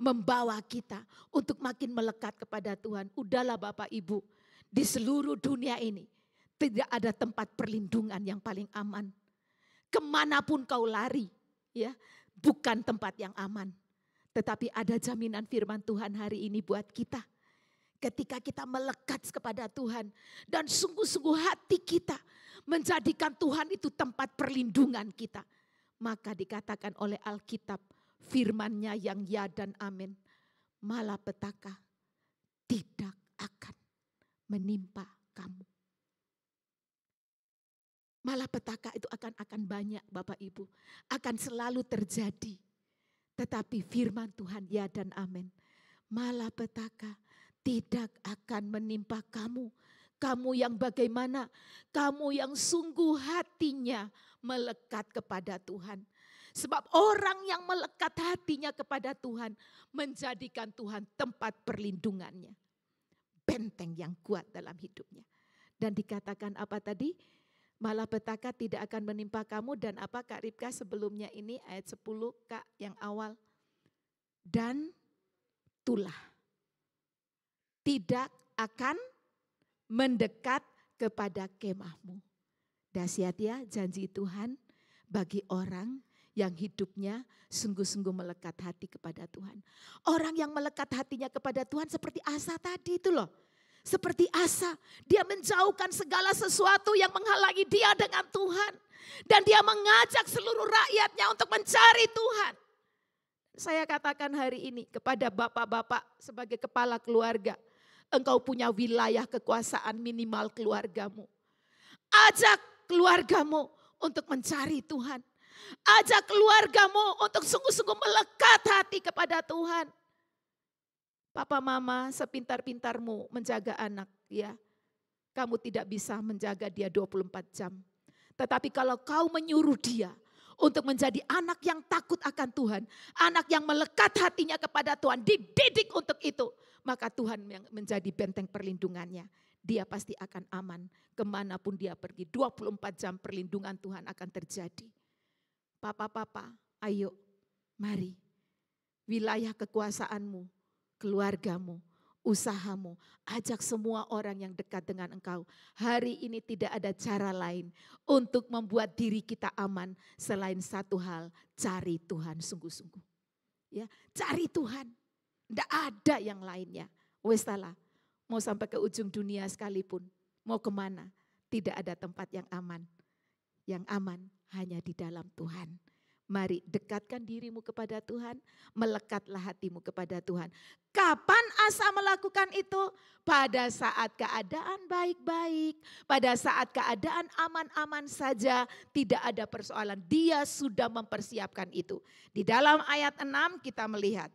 membawa kita untuk makin melekat kepada Tuhan. Udahlah Bapak Ibu, di seluruh dunia ini tidak ada tempat perlindungan yang paling aman. Kemanapun kau lari, ya, bukan tempat yang aman. Tetapi ada jaminan firman Tuhan hari ini buat kita. Ketika kita melekat kepada Tuhan dan sungguh-sungguh hati kita menjadikan Tuhan itu tempat perlindungan kita. Maka dikatakan oleh Alkitab, firman-Nya yang ya dan amin, malapetaka tidak akan menimpa kamu. Malapetaka itu akan banyak Bapak Ibu, akan selalu terjadi. Tetapi firman Tuhan ya dan amin, malapetaka tidak akan menimpa kamu. Kamu yang bagaimana? Kamu yang sungguh hatinya melekat kepada Tuhan. Sebab orang yang melekat hatinya kepada Tuhan menjadikan Tuhan tempat perlindungannya. Benteng yang kuat dalam hidupnya. Dan dikatakan apa tadi? Malapetaka tidak akan menimpa kamu dan apa Kak Ripka sebelumnya ini ayat 10 Kak yang awal. Dan tulah tidak akan mendekat kepada kemahmu. Dahsyat ya janji Tuhan bagi orang yang hidupnya sungguh-sungguh melekat hati kepada Tuhan. Orang yang melekat hatinya kepada Tuhan seperti Asa tadi itu loh. Seperti Asa, dia menjauhkan segala sesuatu yang menghalangi dia dengan Tuhan. Dan dia mengajak seluruh rakyatnya untuk mencari Tuhan. Saya katakan hari ini kepada bapak-bapak sebagai kepala keluarga. Engkau punya wilayah kekuasaan minimal keluargamu. Ajak keluargamu untuk mencari Tuhan. Ajak keluargamu untuk sungguh-sungguh melekat hati kepada Tuhan. Papa mama sepintar-pintarmu menjaga anak ya. Kamu tidak bisa menjaga dia 24 jam. Tetapi kalau kau menyuruh dia untuk menjadi anak yang takut akan Tuhan. Anak yang melekat hatinya kepada Tuhan. Dididik untuk itu. Maka Tuhan yang menjadi benteng perlindungannya. Dia pasti akan aman. Kemanapun dia pergi 24 jam perlindungan Tuhan akan terjadi. Papa-papa ayo mari. Wilayah kekuasaanmu. Keluargamu, usahamu, ajak semua orang yang dekat dengan engkau. Hari ini tidak ada cara lain untuk membuat diri kita aman selain satu hal, cari Tuhan sungguh-sungguh. Ya, cari Tuhan. Tidak ada yang lainnya. Wes salah, mau sampai ke ujung dunia sekalipun, mau kemana? Tidak ada tempat yang aman. Yang aman hanya di dalam Tuhan. Mari dekatkan dirimu kepada Tuhan, melekatlah hatimu kepada Tuhan. Kapan Asa melakukan itu? Pada saat keadaan baik-baik, pada saat keadaan aman-aman saja, tidak ada persoalan. Dia sudah mempersiapkan itu. Di dalam ayat 6 kita melihat.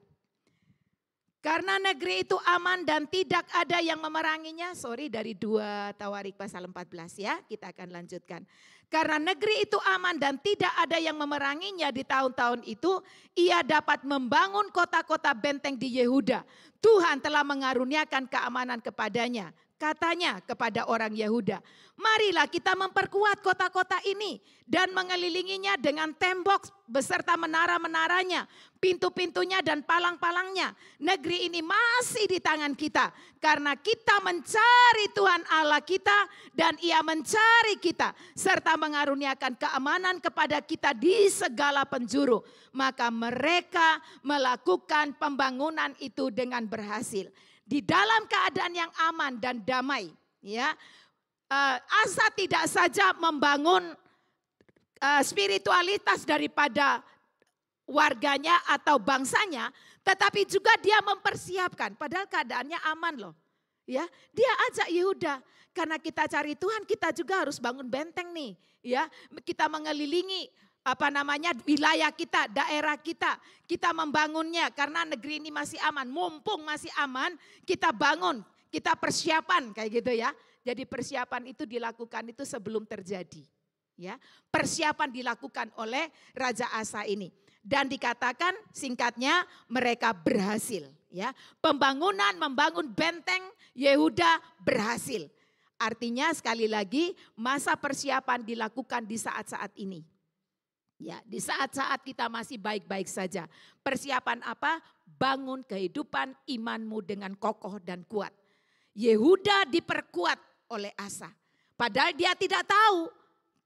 Karena negeri itu aman dan tidak ada yang memeranginya. Dari 2 Tawarik pasal 14 ya, kita akan lanjutkan. Karena negeri itu aman dan tidak ada yang memeranginya di tahun-tahun itu, ia dapat membangun kota-kota benteng di Yehuda. Tuhan telah mengaruniakan keamanan kepadanya. Katanya kepada orang Yehuda, marilah kita memperkuat kota-kota ini dan mengelilinginya dengan tembok beserta menara-menaranya. pintu-pintunya dan palang-palangnya. Negeri ini masih di tangan kita. Karena kita mencari Tuhan Allah kita dan Ia mencari kita. Serta mengaruniakan keamanan kepada kita di segala penjuru. Maka mereka melakukan pembangunan itu dengan berhasil. Di dalam keadaan yang aman dan damai. Ya, Asa tidak saja membangun spiritualitas daripada warganya atau bangsanya, tetapi juga dia mempersiapkan. Padahal keadaannya aman loh. Ya, dia ajak Yehuda, karena kita cari Tuhan, kita juga harus bangun benteng nih. Ya, kita mengelilingi wilayah kita, daerah kita. Kita membangunnya karena negeri ini masih aman. Mumpung masih aman, kita bangun, kita persiapan kayak gitu ya. Jadi persiapan itu dilakukan itu sebelum terjadi. Ya, persiapan dilakukan oleh Raja Asa ini. Dan dikatakan singkatnya mereka berhasil. Ya, membangun benteng Yehuda berhasil. Artinya sekali lagi masa persiapan dilakukan di saat-saat ini. Ya, di saat-saat kita masih baik-baik saja. Persiapan apa? Bangun kehidupan imanmu dengan kokoh dan kuat. Yehuda diperkuat oleh Asa. Padahal dia tidak tahu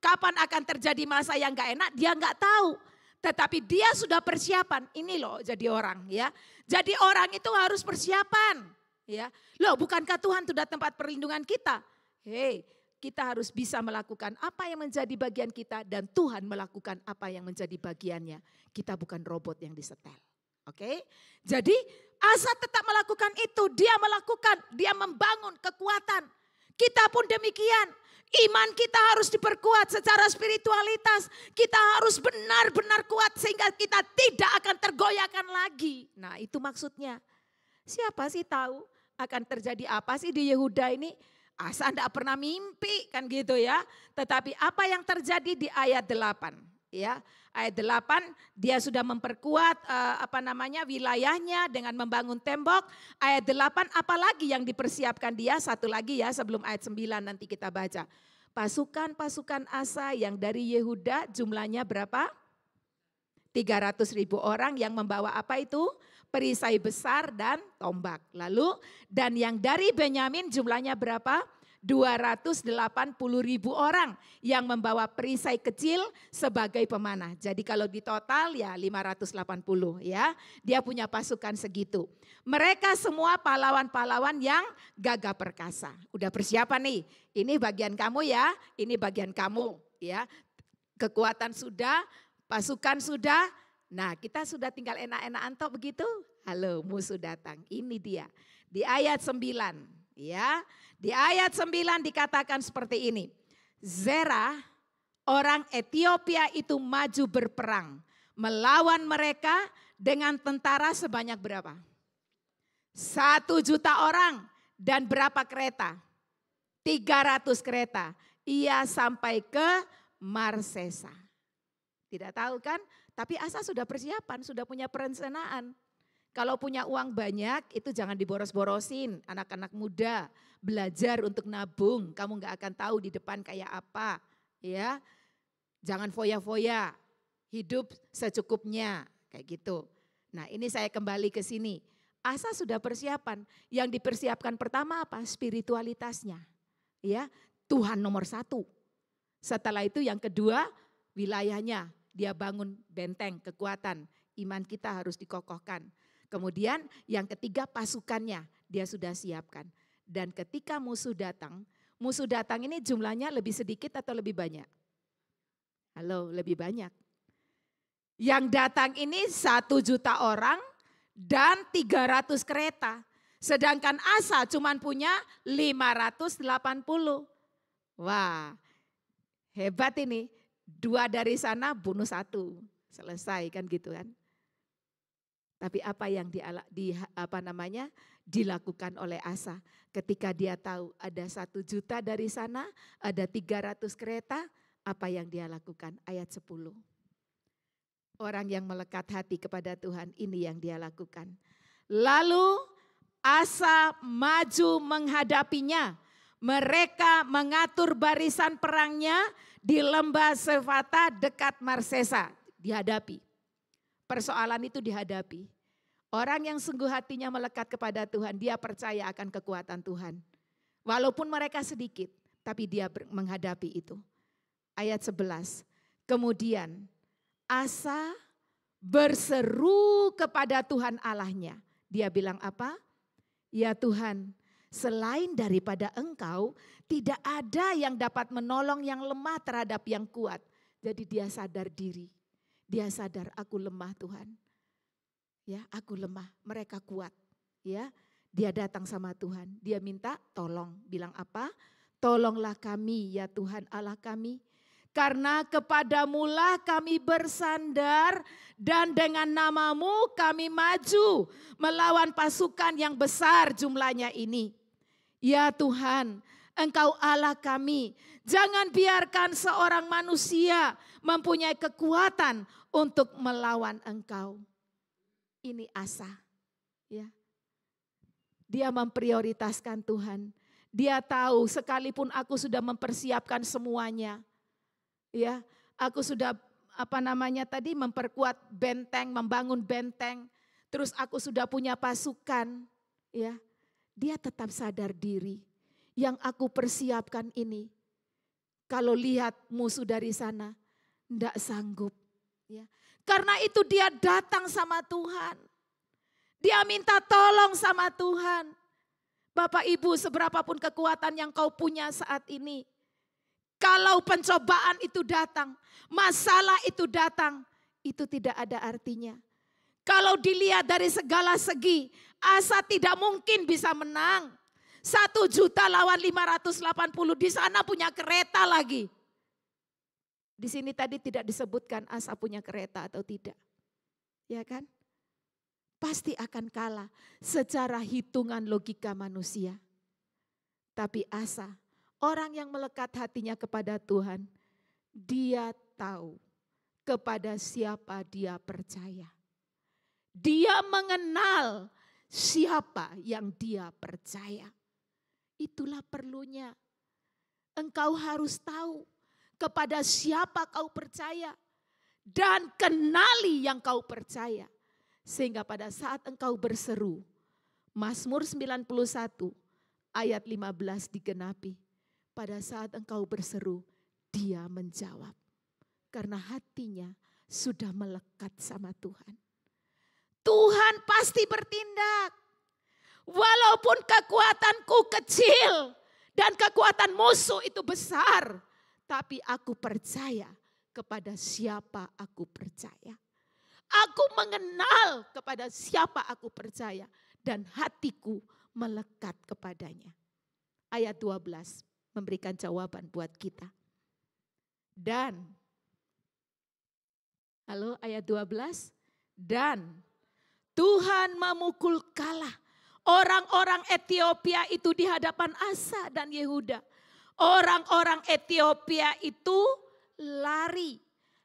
kapan akan terjadi masa yang gak enak, dia gak tahu. Tetapi dia sudah persiapan. Ini loh jadi orang ya. Jadi orang itu harus persiapan. Ya, loh bukankah Tuhan sudah tempat perlindungan kita? Hei, kita harus bisa melakukan apa yang menjadi bagian kita dan Tuhan melakukan apa yang menjadi bagiannya. Kita bukan robot yang disetel. Oke? Jadi Asa tetap melakukan itu. Dia membangun kekuatan. Kita pun demikian. Iman kita harus diperkuat secara spiritualitas. Kita harus benar-benar kuat sehingga kita tidak akan tergoyahkan lagi. Nah itu maksudnya. Siapa sih tahu akan terjadi apa sih di Yehuda ini? Asa tidak pernah mimpi kan gitu ya. Tetapi apa yang terjadi di ayat 8 ya. Ayat 8 dia sudah memperkuat wilayahnya dengan membangun tembok. Ayat 8 apalagi yang dipersiapkan dia, satu lagi ya sebelum ayat 9 nanti kita baca. Pasukan-pasukan Asa yang dari Yehuda jumlahnya berapa? 300.000 orang yang membawa apa itu? Perisai besar dan tombak. Lalu dan yang dari Benyamin jumlahnya berapa? 280.000 orang yang membawa perisai kecil sebagai pemanah. Jadi kalau di total ya 580 ya. Dia punya pasukan segitu. Mereka semua pahlawan-pahlawan yang gagah perkasa. Udah persiapan nih. Ini bagian kamu ya, ini bagian kamu ya. Kekuatan sudah, pasukan sudah. Nah, kita sudah tinggal enak-enakan toh begitu. Halo, musuh datang. Ini dia. Di ayat 9 ya. Di ayat 9 dikatakan seperti ini. Zerah, orang Ethiopia itu maju berperang. Melawan mereka dengan tentara sebanyak berapa? 1 juta orang dan berapa kereta? 300 kereta. Ia sampai ke Marsesa. Tidak tahu kan? Tapi Asa sudah persiapan, sudah punya perencanaan. Kalau punya uang banyak itu jangan diboros-borosin. Anak-anak muda belajar untuk nabung. Kamu gak akan tahu di depan kayak apa. Ya, jangan foya-foya. Hidup secukupnya kayak gitu. Nah ini saya kembali ke sini. Asa sudah persiapan. Yang dipersiapkan pertama apa? Spiritualitasnya. Ya, Tuhan nomor 1. Setelah itu yang kedua wilayahnya. Dia bangun benteng kekuatan. Iman kita harus dikokohkan. Kemudian yang ketiga pasukannya dia sudah siapkan. Dan ketika musuh datang ini jumlahnya lebih sedikit atau lebih banyak? Halo, lebih banyak. Yang datang ini 1 juta orang dan 300 kereta. Sedangkan Asa cuma punya 580. Wah, hebat ini. 2 dari sana bunuh 1. Selesai kan gitu kan. Tapi apa yang dilakukan oleh Asa ketika dia tahu ada 1 juta dari sana, ada 300 kereta, apa yang dia lakukan? Ayat 10. Orang yang melekat hati kepada Tuhan, ini yang dia lakukan. Lalu Asa maju menghadapinya. Mereka mengatur barisan perangnya di lembah Sefata dekat Marsesa. Dihadapi. persoalan itu dihadapi. Orang yang sungguh hatinya melekat kepada Tuhan, dia percaya akan kekuatan Tuhan. Walaupun mereka sedikit, tapi dia menghadapi itu. Ayat 11, kemudian Asa berseru kepada Tuhan Allahnya. Dia bilang apa? Ya Tuhan, selain daripada Engkau, tidak ada yang dapat menolong yang lemah terhadap yang kuat. Jadi dia sadar diri. Dia sadar aku lemah Tuhan. Ya, aku lemah, mereka kuat. Ya, dia datang sama Tuhan. Dia minta tolong. Bilang apa? Tolonglah kami ya Tuhan Allah kami. Karena kepadamulah kami bersandar dan dengan namamu kami maju melawan pasukan yang besar jumlahnya ini. Ya Tuhan, Engkau Allah kami. Jangan biarkan seorang manusia mempunyai kekuatan untuk melawan Engkau. Ini Asa, ya. Dia memprioritaskan Tuhan. Dia tahu sekalipun aku sudah mempersiapkan semuanya, ya, aku sudah memperkuat benteng, membangun benteng, terus aku sudah punya pasukan, ya. Dia tetap sadar diri. Yang aku persiapkan ini, kalau lihat musuh dari sana, tidak sanggup, ya. Karena itu dia datang sama Tuhan. Dia minta tolong sama Tuhan. Bapak Ibu, seberapapun kekuatan yang kau punya saat ini, kalau pencobaan itu datang, masalah itu datang, itu tidak ada artinya. Kalau dilihat dari segala segi, Asa tidak mungkin bisa menang. 1 juta lawan 580, di sana punya kereta lagi. Di sini tadi tidak disebutkan Asa punya kereta atau tidak. Ya kan? Pasti akan kalah secara hitungan logika manusia. Tapi Asa, orang yang melekat hatinya kepada Tuhan, dia tahu kepada siapa dia percaya. Dia mengenal siapa yang dia percaya. Itulah perlunya. Engkau harus tahu kepada siapa kau percaya dan kenali yang kau percaya. Sehingga pada saat engkau berseru, Mazmur 91 ayat 15 digenapi. Pada saat engkau berseru, dia menjawab. Karena hatinya sudah melekat sama Tuhan. Tuhan pasti bertindak. Walaupun kekuatanku kecil dan kekuatan musuh itu besar. Tapi aku percaya kepada siapa aku percaya. Aku mengenal kepada siapa aku percaya. Dan hatiku melekat kepadanya. Ayat 12 memberikan jawaban buat kita. Dan, halo ayat 12. Dan Tuhan memukul kalah orang-orang Ethiopia itu di hadapan Asa dan Yehuda. Orang-orang Ethiopia itu lari.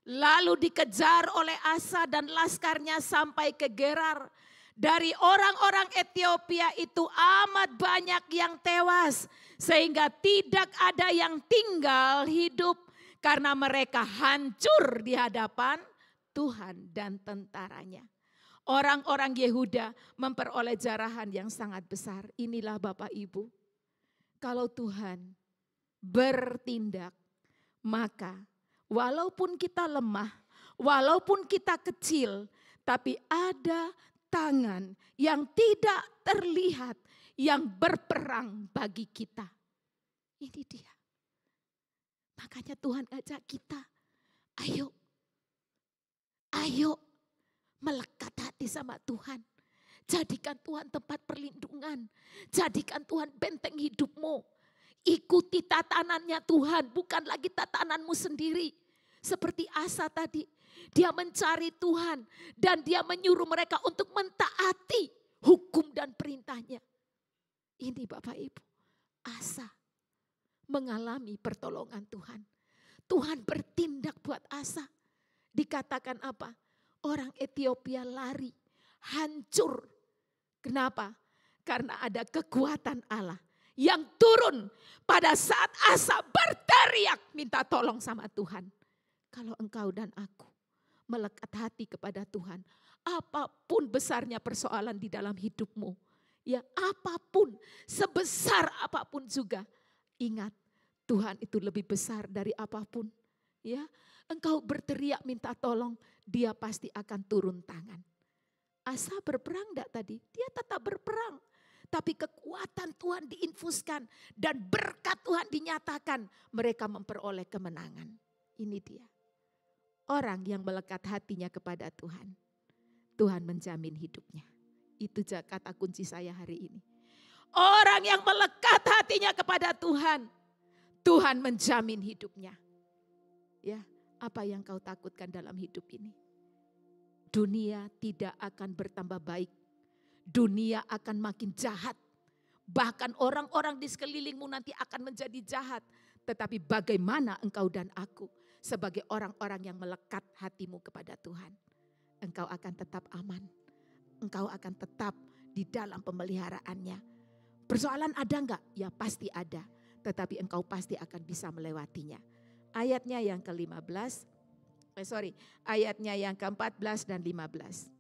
Lalu dikejar oleh Asa dan laskarnya sampai ke Gerar. Dari orang-orang Ethiopia itu amat banyak yang tewas. Sehingga tidak ada yang tinggal hidup. Karena mereka hancur di hadapan Tuhan dan tentaranya. Orang-orang Yehuda memperoleh jarahan yang sangat besar. Inilah Bapak Ibu. Kalau Tuhan bertindak, maka walaupun kita lemah, walaupun kita kecil, tapi ada tangan yang tidak terlihat yang berperang bagi kita. Ini dia. Makanya Tuhan ajak kita, ayo melekat hati sama Tuhan. Jadikan Tuhan tempat perlindungan. Jadikan Tuhan benteng hidupmu. Ikuti tatanannya Tuhan, bukan lagi tatananmu sendiri. Seperti Asa tadi, dia mencari Tuhan dan dia menyuruh mereka untuk mentaati hukum dan perintahnya. Ini Bapak Ibu, Asa mengalami pertolongan Tuhan. Tuhan bertindak buat Asa. Dikatakan apa? Orang Ethiopia lari, hancur. Kenapa? Karena ada kekuatan Allah yang turun pada saat Asa berteriak minta tolong sama Tuhan. Kalau engkau dan aku melekat hati kepada Tuhan. Apapun besarnya persoalan di dalam hidupmu, ya apapun, sebesar apapun juga, ingat Tuhan itu lebih besar dari apapun. Ya, engkau berteriak minta tolong, Dia pasti akan turun tangan. Asa berperang enggak tadi? Dia tetap berperang. Tapi kekuatan Tuhan diinfuskan dan berkat Tuhan dinyatakan, mereka memperoleh kemenangan. Ini dia. Orang yang melekat hatinya kepada Tuhan, Tuhan menjamin hidupnya. Itu kata kunci saya hari ini. Orang yang melekat hatinya kepada Tuhan, Tuhan menjamin hidupnya. Ya, apa yang kau takutkan dalam hidup ini? Dunia tidak akan bertambah baik. Dunia akan makin jahat. Bahkan orang-orang di sekelilingmu nanti akan menjadi jahat. Tetapi bagaimana engkau dan aku sebagai orang-orang yang melekat hatimu kepada Tuhan? Engkau akan tetap aman. Engkau akan tetap di dalam pemeliharaannya. Persoalan ada enggak? Ya pasti ada. Tetapi engkau pasti akan bisa melewatinya. Ayatnya yang ke-15. Ayatnya yang ke-14 dan 15.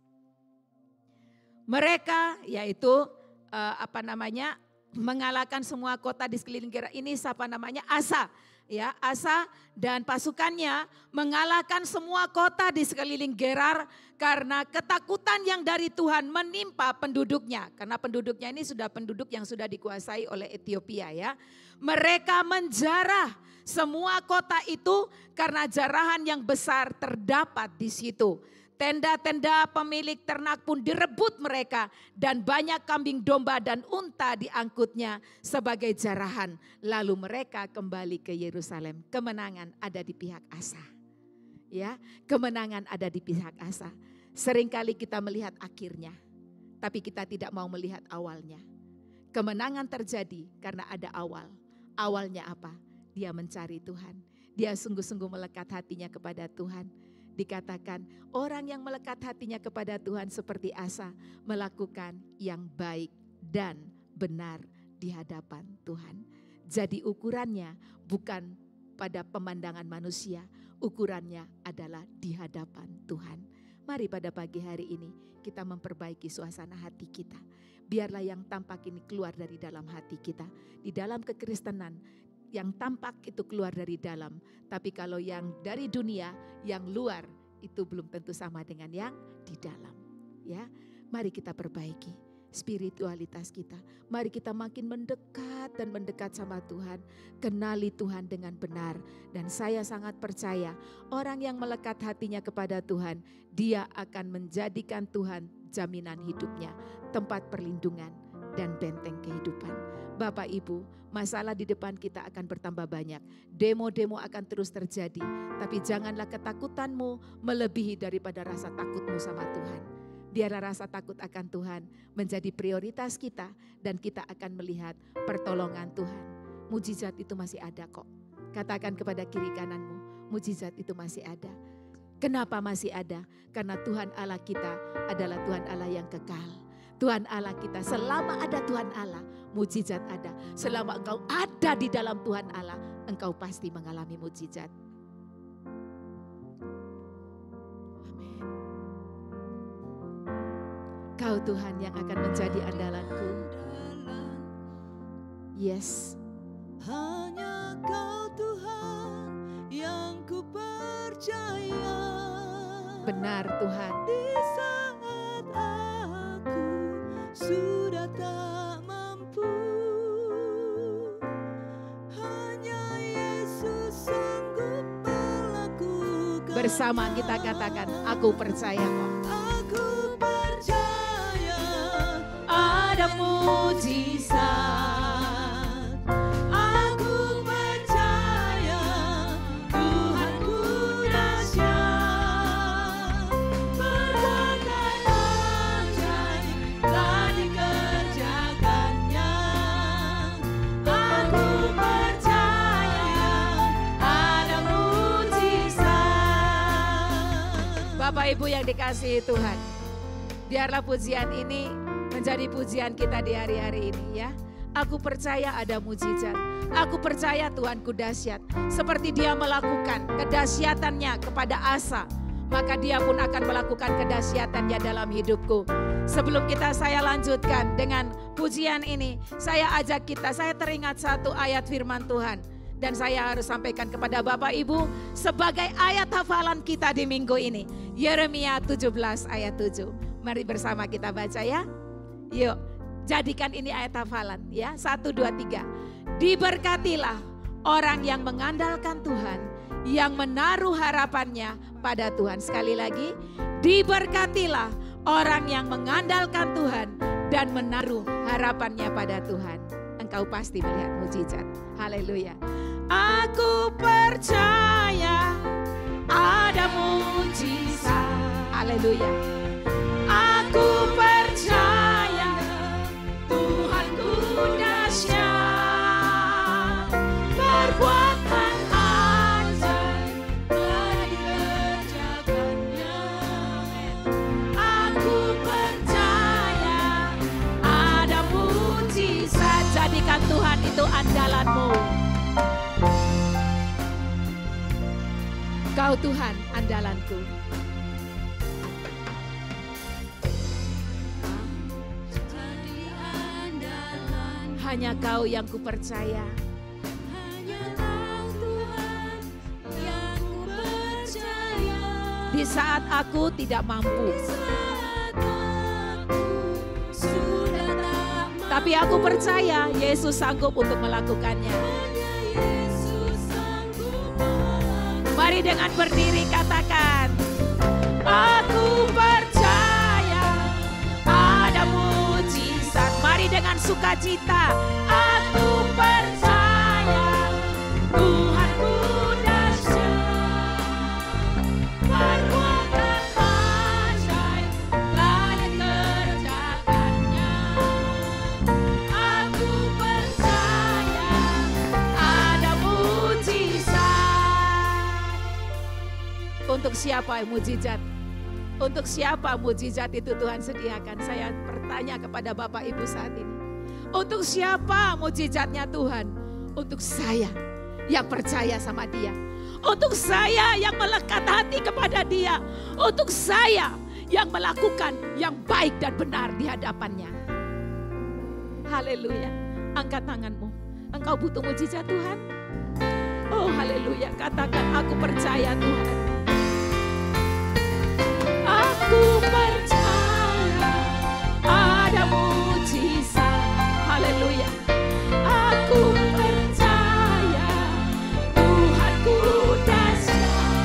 Mereka yaitu mengalahkan semua kota di sekeliling Gerar. Ini Asa. Ya, Asa dan pasukannya mengalahkan semua kota di sekeliling Gerar karena ketakutan yang dari Tuhan menimpa penduduknya. Karena penduduknya ini sudah penduduk yang sudah dikuasai oleh Ethiopia ya. Mereka menjarah semua kota itu karena jarahan yang besar terdapat di situ. Tenda-tenda pemilik ternak pun direbut mereka dan banyak kambing domba dan unta diangkutnya sebagai jarahan. Lalu mereka kembali ke Yerusalem. Kemenangan ada di pihak Asa. Ya, kemenangan ada di pihak Asa. Seringkali kita melihat akhirnya, tapi kita tidak mau melihat awalnya. Kemenangan terjadi karena ada awal. Awalnya apa? Dia mencari Tuhan. Dia sungguh-sungguh melekat hatinya kepada Tuhan. Dikatakan orang yang melekat hatinya kepada Tuhan seperti Asa melakukan yang baik dan benar di hadapan Tuhan. Jadi ukurannya bukan pada pemandangan manusia, ukurannya adalah di hadapan Tuhan. Mari pada pagi hari ini kita memperbaiki suasana hati kita. Biarlah yang tampak ini keluar dari dalam hati kita. Di dalam kekristenan yang tampak itu keluar dari dalam. Tapi kalau yang dari dunia, yang luar itu belum tentu sama dengan yang di dalam. Ya, mari kita perbaiki spiritualitas kita. Mari kita makin mendekat dan mendekat sama Tuhan. Kenali Tuhan dengan benar. Dan saya sangat percaya orang yang melekat hatinya kepada Tuhan, dia akan menjadikan Tuhan jaminan hidupnya, tempat perlindungan dan benteng kehidupan. Bapak Ibu, masalah di depan kita akan bertambah banyak. Demo-demo akan terus terjadi. Tapi janganlah ketakutanmu melebihi daripada rasa takutmu sama Tuhan. Biarlah rasa takut akan Tuhan menjadi prioritas kita. Dan kita akan melihat pertolongan Tuhan. Mujizat itu masih ada kok. Katakan kepada kiri kananmu, mujizat itu masih ada. Kenapa masih ada? Karena Tuhan Allah kita adalah Tuhan Allah yang kekal. Tuhan Allah kita, selama ada Tuhan Allah, mujizat ada. Selama engkau ada di dalam Tuhan Allah, engkau pasti mengalami mujizat. Amin. Kau Tuhan yang akan menjadi andalanku. Yes. Hanya Kau Tuhan yang ku percaya. Benar Tuhan. Di saat aku sudah tak mampu, hanya Yesus sanggup melakukan. Bersama kita katakan, aku percaya kok. Aku percaya Ada mujizat. Aku percaya Tuhanku dahsyat. Perbuatan ajaib telah dikerjakannya. Aku percaya ada mujizat. Bapak Ibu yang dikasihi Tuhan, biarlah pujian ini menjadi pujian kita di hari-hari ini ya. Aku percaya ada mujizat. Aku percaya Tuhanku dahsyat. Seperti dia melakukan kedahsyatannya kepada Asa. maka dia pun akan melakukan kedahsyatannya dalam hidupku. Sebelum saya lanjutkan dengan pujian ini, saya ajak kita, saya teringat satu ayat firman Tuhan. Dan saya harus sampaikan kepada Bapak Ibu sebagai ayat hafalan kita di minggu ini. Yeremia 17 ayat 7. Mari bersama kita baca ya. Yuk, jadikan ini ayat hafalan ya. 1, 2, 3. Diberkatilah orang yang mengandalkan Tuhan, yang menaruh harapannya pada Tuhan. Sekali lagi, diberkatilah orang yang mengandalkan Tuhan dan menaruh harapannya pada Tuhan. Engkau pasti melihat mujizat. Haleluya. Aku percaya ada mujizat. Haleluya. Aku percaya Tuhanku dahsyat, perbuatan ajaib telah dikerjakannya. Aku percaya ada mujizat. Jadikan Tuhan itu andalanmu. Kau Tuhan andalanku. Hanya Kau yang kupercaya. Hanya Kau Tuhan yang kupercaya. Di saat aku tidak mampu. Tapi aku percaya Yesus sanggup untuk melakukannya. Mari dengan berdiri katakan, aku percaya ada mujizat. Mari dengan sukacita, aku percaya Tuhanku dahsyat, perbuatan ajaib telah dikerjakannya. Aku percaya ada mujizat. Untuk siapa mujizat? Untuk siapa mujizat itu Tuhan sediakan? Saya bertanya kepada Bapak Ibu saat ini. Untuk siapa mujizatnya Tuhan? Untuk saya yang percaya sama Dia. Untuk saya yang melekat hati kepada Dia. Untuk saya yang melakukan yang baik dan benar di hadapannya. Haleluya. Angkat tanganmu. Engkau butuh mujizat Tuhan? Oh haleluya. Katakan, aku percaya Tuhan. Aku percaya ada mujizat. Haleluya. Aku percaya Tuhanku dahsyat,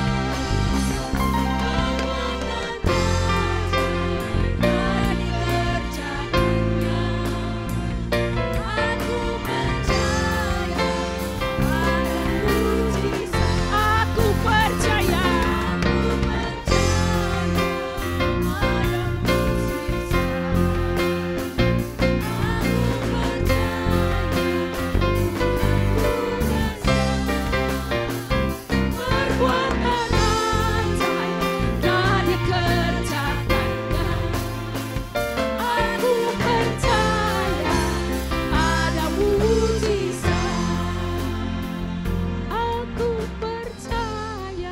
perbuatan ajaib telah dikerjakannya. Aku percaya ada mujizat. Aku percaya.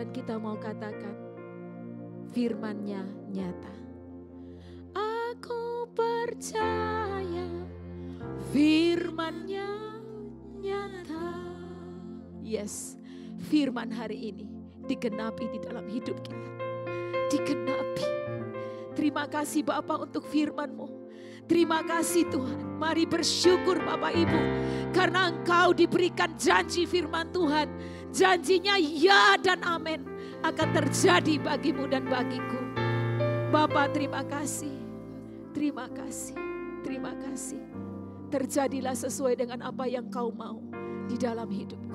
Kita mau katakan firman-Nya nyata. Aku percaya firman-Nya nyata. Yes, firman hari ini digenapi di dalam hidup kita. Digenapi. Terima kasih Bapa untuk firman-Mu. Terima kasih Tuhan. Mari bersyukur Bapak Ibu. Karena Engkau diberikan janji firman Tuhan. Janjinya ya dan amin akan terjadi bagimu dan bagiku. Bapa terima kasih. Terima kasih. Terima kasih. terjadilah sesuai dengan apa yang Kau mau di dalam hidupku.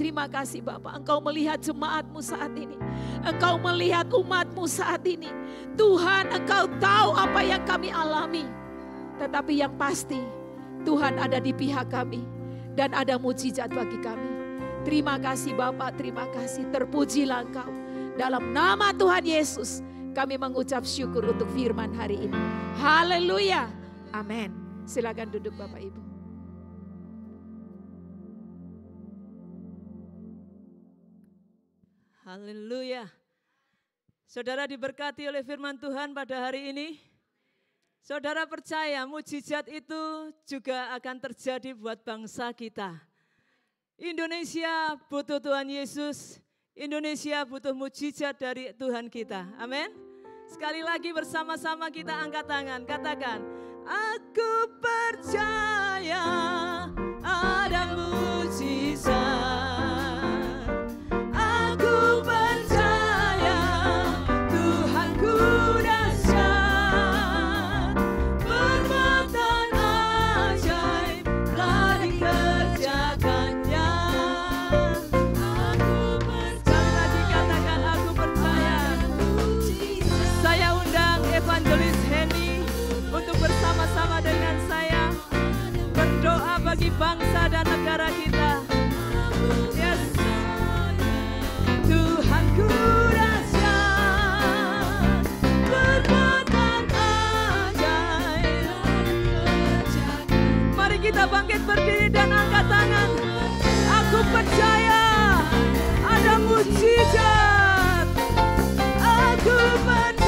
Terima kasih Bapa, Engkau melihat jemaat-Mu saat ini. Engkau melihat umat-Mu saat ini. Tuhan, Engkau tahu apa yang kami alami. Tetapi yang pasti, Tuhan ada di pihak kami. Dan ada mujizat bagi kami. Terima kasih Bapa, terima kasih. Terpujilah Engkau. Dalam nama Tuhan Yesus, kami mengucap syukur untuk firman hari ini. Haleluya. Amin. Silakan duduk Bapak Ibu. Haleluya. Saudara diberkati oleh firman Tuhan pada hari ini. Saudara percaya mujizat itu juga akan terjadi buat bangsa kita. Indonesia butuh Tuhan Yesus. Indonesia butuh mujizat dari Tuhan kita. Amin. Sekali lagi bersama-sama kita angkat tangan. Katakan, aku percaya ada mujizat. Bersama-sama dengan saya berdoa bagi bangsa dan negara kita. Yes. Tuhanku dahsyat, perbuatan ajaib. Mari kita bangkit berdiri dan angkat tangan. Aku percaya ada mujizat. Aku percaya.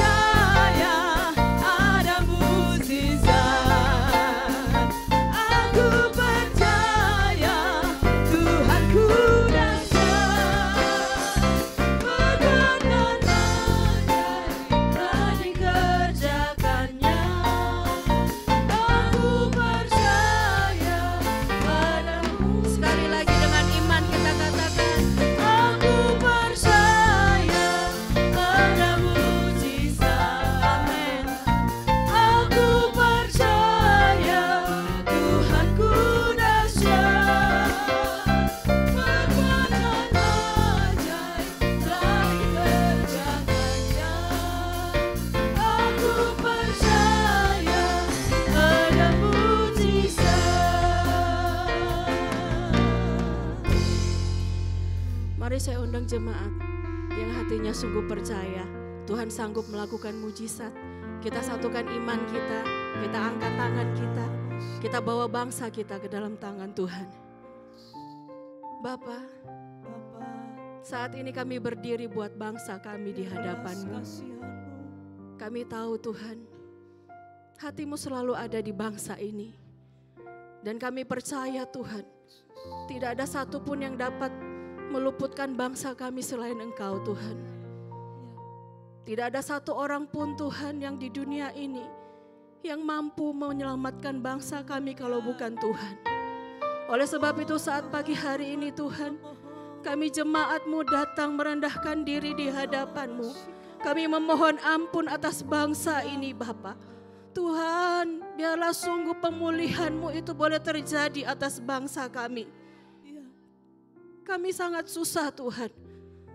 Saya undang jemaat yang hatinya sungguh percaya Tuhan sanggup melakukan mujizat. Kita satukan iman kita, kita angkat tangan kita bawa bangsa kita ke dalam tangan Tuhan. Bapa, saat ini kami berdiri buat bangsa kami di hadapan-Mu. Kami tahu Tuhan, hati-Mu selalu ada di bangsa ini. Dan kami percaya Tuhan, tidak ada satupun yang dapat meluputkan bangsa kami selain Engkau Tuhan. Tidak ada satu orang pun Tuhan yang di dunia ini yang mampu menyelamatkan bangsa kami kalau bukan Tuhan. Oleh sebab itu saat pagi hari ini Tuhan, kami jemaat-Mu datang merendahkan diri di hadapan-Mu. Kami memohon ampun atas bangsa ini Bapa. Tuhan, biarlah sungguh pemulihan-Mu itu boleh terjadi atas bangsa kami. Kami sangat susah Tuhan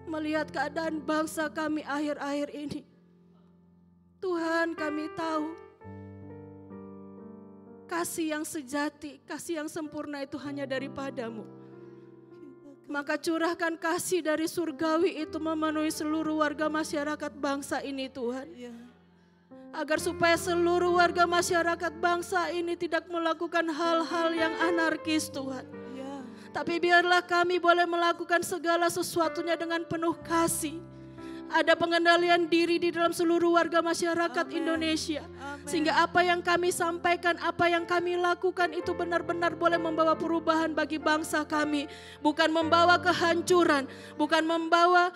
melihat keadaan bangsa kami akhir-akhir ini. Tuhan, kami tahu kasih yang sejati, kasih yang sempurna itu hanya daripada-Mu. Maka curahkan kasih dari surgawi itu memenuhi seluruh warga masyarakat bangsa ini Tuhan. Agar supaya seluruh warga masyarakat bangsa ini tidak melakukan hal-hal yang anarkis Tuhan. Tapi biarlah kami boleh melakukan segala sesuatunya dengan penuh kasih. Ada pengendalian diri di dalam seluruh warga masyarakat Indonesia. Sehingga apa yang kami sampaikan, apa yang kami lakukan itu benar-benar boleh membawa perubahan bagi bangsa kami. Bukan membawa kehancuran, bukan membawa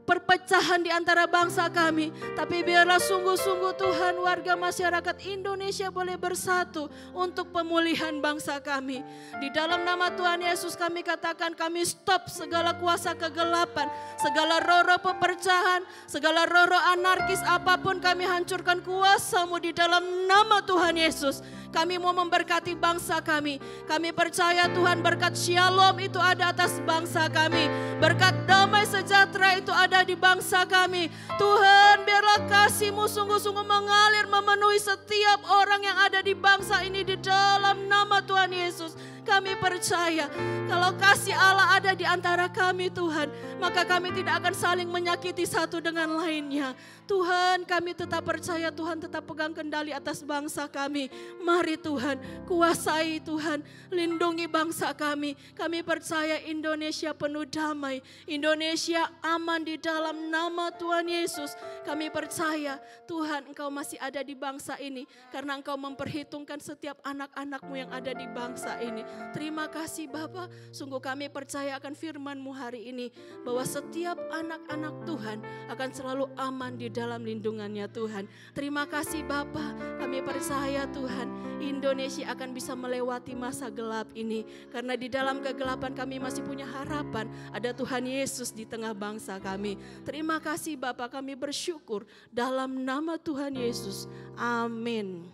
perpecahan di antara bangsa kami. Tapi biarlah sungguh-sungguh Tuhan warga masyarakat Indonesia boleh bersatu untuk pemulihan bangsa kami. Di dalam nama Tuhan Yesus kami katakan kami stop segala kuasa kegelapan, segala roh-roh pepercahan, segala roh-roh anarkis apapun kami hancurkan kuasa-Mu di dalam nama Tuhan Yesus. Kami mau memberkati bangsa kami. Kami percaya Tuhan berkat shalom itu ada atas bangsa kami. Berkat damai sejahtera itu ada di bangsa kami. Tuhan biarlah kasih-Mu sungguh-sungguh mengalir memenuhi setiap orang yang ada di bangsa ini di dalam nama Tuhan Yesus. Kami percaya kalau kasih Allah ada di antara kami Tuhan, maka kami tidak akan saling menyakiti satu dengan lainnya. Tuhan kami tetap percaya Tuhan tetap pegang kendali atas bangsa kami. Mari Tuhan kuasai Tuhan, lindungi bangsa kami. Kami percaya Indonesia penuh damai, Indonesia aman di dalam nama Tuhan Yesus. Kami percaya Tuhan Engkau masih ada di bangsa ini karena Engkau memperhitungkan setiap anak-anak-Mu yang ada di bangsa ini. Terima kasih Bapa, sungguh kami percaya akan firman-Mu hari ini bahwa setiap anak-anak Tuhan akan selalu aman di dalam lindungannya Tuhan. Terima kasih Bapa, kami percaya Tuhan Indonesia akan bisa melewati masa gelap ini karena di dalam kegelapan kami masih punya harapan ada Tuhan Yesus di tengah bangsa kami. Terima kasih Bapa, kami bersyukur dalam nama Tuhan Yesus. Amin.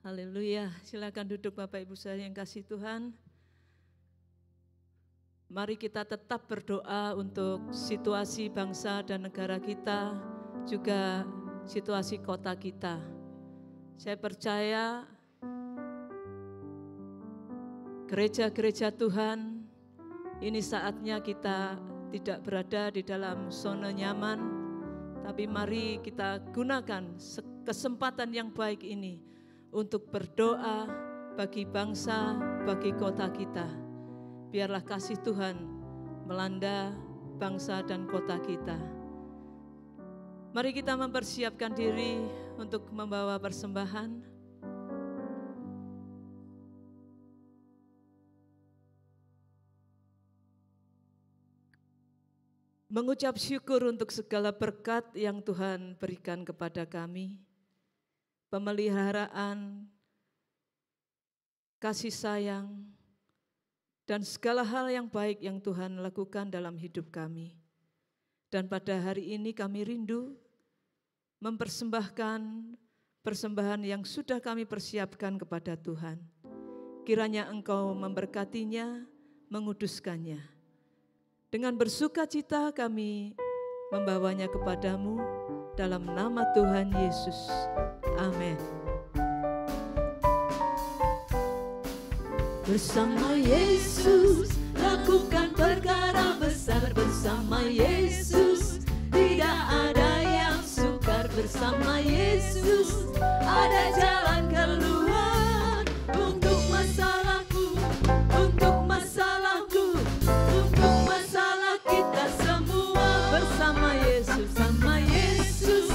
Haleluya, silakan duduk Bapak Ibu saya yang kasih Tuhan. Mari kita tetap berdoa untuk situasi bangsa dan negara kita, juga situasi kota kita. Saya percaya gereja-gereja Tuhan, ini saatnya kita tidak berada di dalam zona nyaman, tapi mari kita gunakan kesempatan yang baik ini untuk berdoa bagi bangsa, bagi kota kita. Biarlah kasih Tuhan melanda bangsa dan kota kita. Mari kita mempersiapkan diri untuk membawa persembahan. Mengucap syukur untuk segala berkat yang Tuhan berikan kepada kami. Pemeliharaan, kasih sayang, dan segala hal yang baik yang Tuhan lakukan dalam hidup kami. Dan pada hari ini kami rindu mempersembahkan persembahan yang sudah kami persiapkan kepada Tuhan. Kiranya Engkau memberkatinya, menguduskannya. Dengan bersuka cita kami membawanya kepadamu dalam nama Tuhan Yesus. Amin. Bersama Yesus lakukan perkara besar, bersama Yesus tidak ada yang sukar, bersama Yesus ada jalan keluar untuk masalahku, untuk masalahku, untuk masalah kita semua. Bersama Yesus, bersama Yesus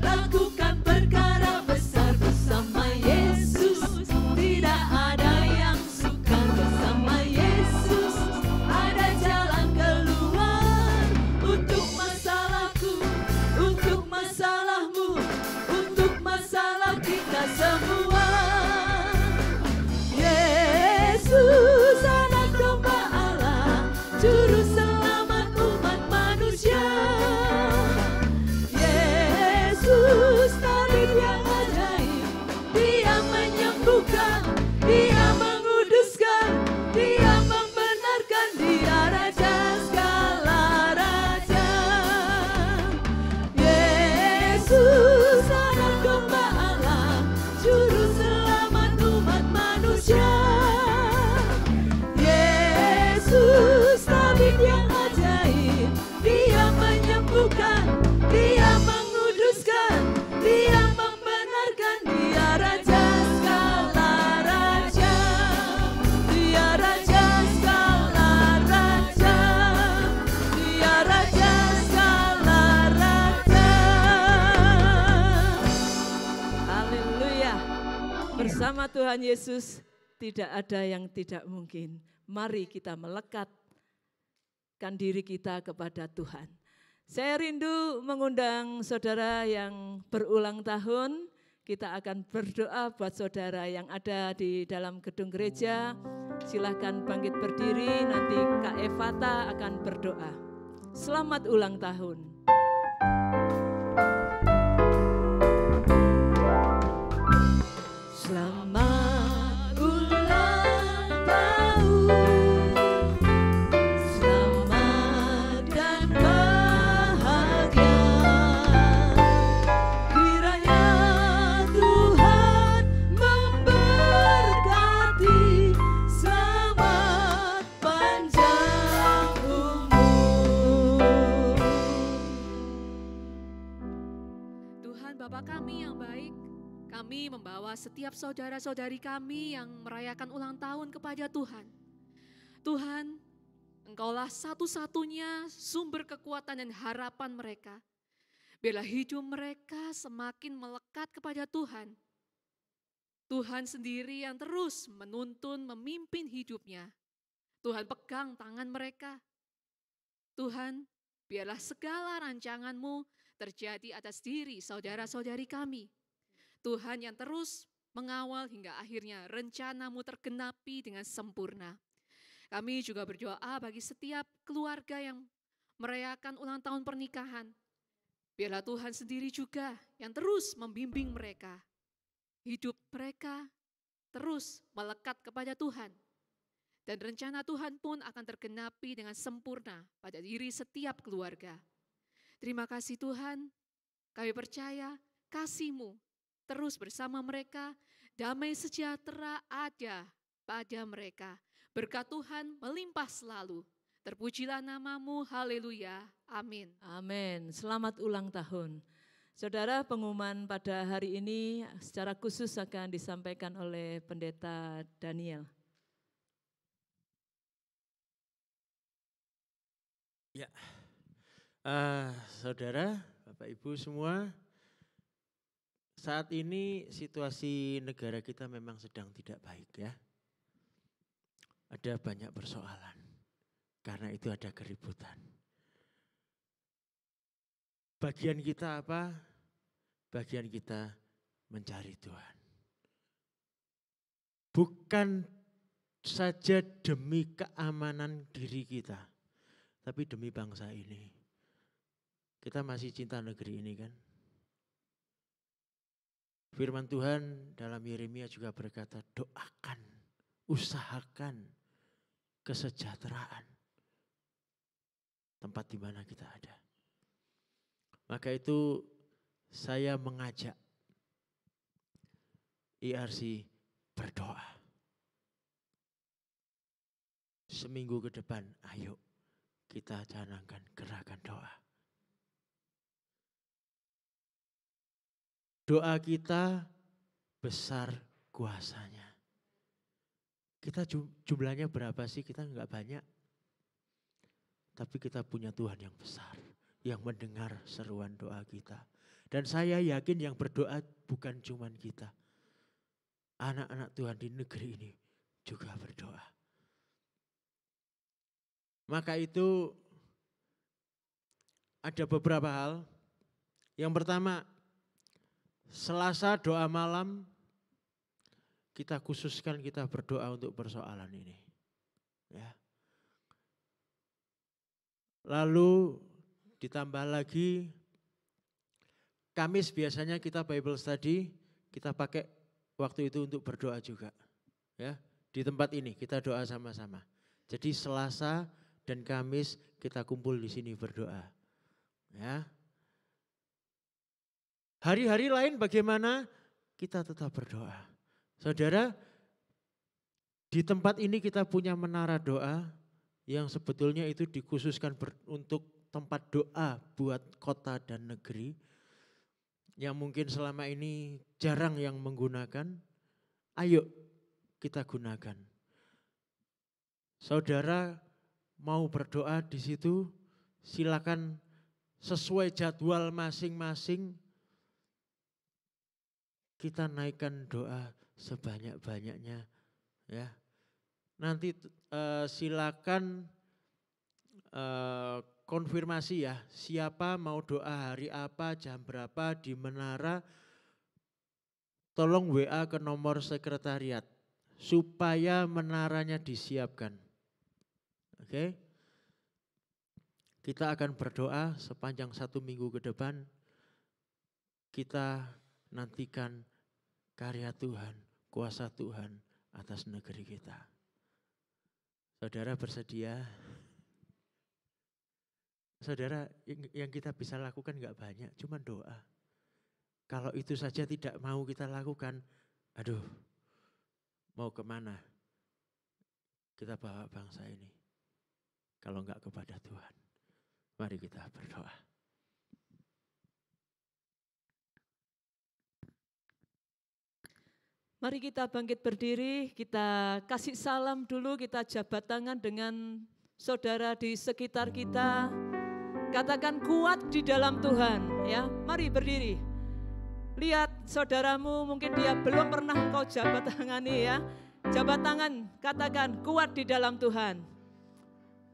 lakukan perkara besar, bersama Yesus tidak ada yang sukar, bersama Yesus ada jalan keluar untuk masalahku, untuk masalahmu, untuk masalah kita semua. Yesus anak domba Allah, juru selamat umat manusia. Yesus tabib yang ajaib, Dia menyembuhkan, Dia menguduskan, Dia membenarkan, Dia Raja segala raja. Yesus anak domba Allah, juru selamat umat manusia. Yesus tabib yang ajaib, Dia menyembuhkan, Dia menguduskan, Dia membenarkan, Dia Raja segala raja. Dia Raja segala raja, Dia Raja segala raja. Haleluya. Bersama Tuhan Yesus tidak ada yang tidak mungkin. Mari kita melekat diri kita kepada Tuhan. Saya rindu mengundang saudara yang berulang tahun. Kita akan berdoa buat saudara yang ada di dalam gedung gereja. Silahkan bangkit berdiri, nanti Kak Evata akan berdoa. Selamat ulang tahun. Selamat ulang tahun. Selamat dan bahagia. Kiranya Tuhan memberkati. Selamat panjang umur. Tuhan Bapa kami yang baik, kami membawa setiap saudara-saudari kami yang merayakan ulang tahun kepada Tuhan. Tuhan, Engkaulah satu-satunya sumber kekuatan dan harapan mereka. Biarlah hidup mereka semakin melekat kepada Tuhan. Tuhan sendiri yang terus menuntun, memimpin hidupnya. Tuhan pegang tangan mereka. Tuhan, biarlah segala rancangan-Mu terjadi atas diri saudara-saudari kami. Tuhan yang terus mengawal hingga akhirnya rencana-Mu tergenapi dengan sempurna. Kami juga berdoa bagi setiap keluarga yang merayakan ulang tahun pernikahan. Biarlah Tuhan sendiri juga yang terus membimbing mereka. Hidup mereka terus melekat kepada Tuhan. Dan rencana Tuhan pun akan tergenapi dengan sempurna pada diri setiap keluarga. Terima kasih Tuhan, kami percaya kasih-Mu terus bersama mereka, damai sejahtera ada pada mereka. Berkat Tuhan melimpah selalu. Terpujilah nama-Mu, haleluya, amin. Amin, selamat ulang tahun. Saudara, pengumuman pada hari ini secara khusus akan disampaikan oleh Pendeta Daniel. Ya, saudara, Bapak Ibu semua, saat ini situasi negara kita memang sedang tidak baik ya. Ada banyak persoalan, karena itu ada keributan. Bagian kita apa? Bagian kita mencari Tuhan. Bukan saja demi keamanan diri kita, tapi demi bangsa ini. Kita masih cinta negeri ini kan. Firman Tuhan dalam Yeremia juga berkata, doakan, usahakan kesejahteraan tempat di mana kita ada. Maka itu saya mengajak IRC berdoa. Seminggu ke depan, ayo kita canangkan gerakan doa. Doa kita besar kuasanya. Kita jumlahnya berapa sih? Kita enggak banyak. Tapi kita punya Tuhan yang besar, yang mendengar seruan doa kita. Dan saya yakin yang berdoa bukan cuma kita. Anak-anak Tuhan di negeri ini juga berdoa. Maka itu ada beberapa hal. Yang pertama, Selasa doa malam kita khususkan kita berdoa untuk persoalan ini. Ya. Lalu ditambah lagi Kamis biasanya kita Bible study, kita pakai waktu itu untuk berdoa juga. Ya, di tempat ini kita doa sama-sama. Jadi Selasa dan Kamis kita kumpul di sini berdoa. Ya. Hari-hari lain bagaimana? Kita tetap berdoa. Saudara, di tempat ini kita punya menara doa yang sebetulnya itu dikhususkan untuk tempat doa buat kota dan negeri. Yang mungkin selama ini jarang yang menggunakan, ayo kita gunakan. Saudara mau berdoa di situ, silakan sesuai jadwal masing-masing. Kita naikkan doa sebanyak-banyaknya ya. Nanti silakan konfirmasi ya, siapa mau doa hari apa, jam berapa, di menara, tolong WA ke nomor sekretariat supaya menaranya disiapkan. Oke? Kita akan berdoa sepanjang 1 minggu ke depan. Kita nantikan karya Tuhan, kuasa Tuhan atas negeri kita. Saudara bersedia? Saudara, yang kita bisa lakukan enggak banyak, cuma doa. Kalau itu saja tidak mau kita lakukan, aduh, mau kemana kita bawa bangsa ini? Kalau enggak kepada Tuhan. Mari kita berdoa. Mari kita bangkit berdiri, kita kasih salam dulu, kita jabat tangan dengan saudara di sekitar kita. Katakan kuat di dalam Tuhan, ya. Mari berdiri. Lihat saudaramu, mungkin dia belum pernah engkau jabat tangani ya. Jabat tangan, katakan kuat di dalam Tuhan.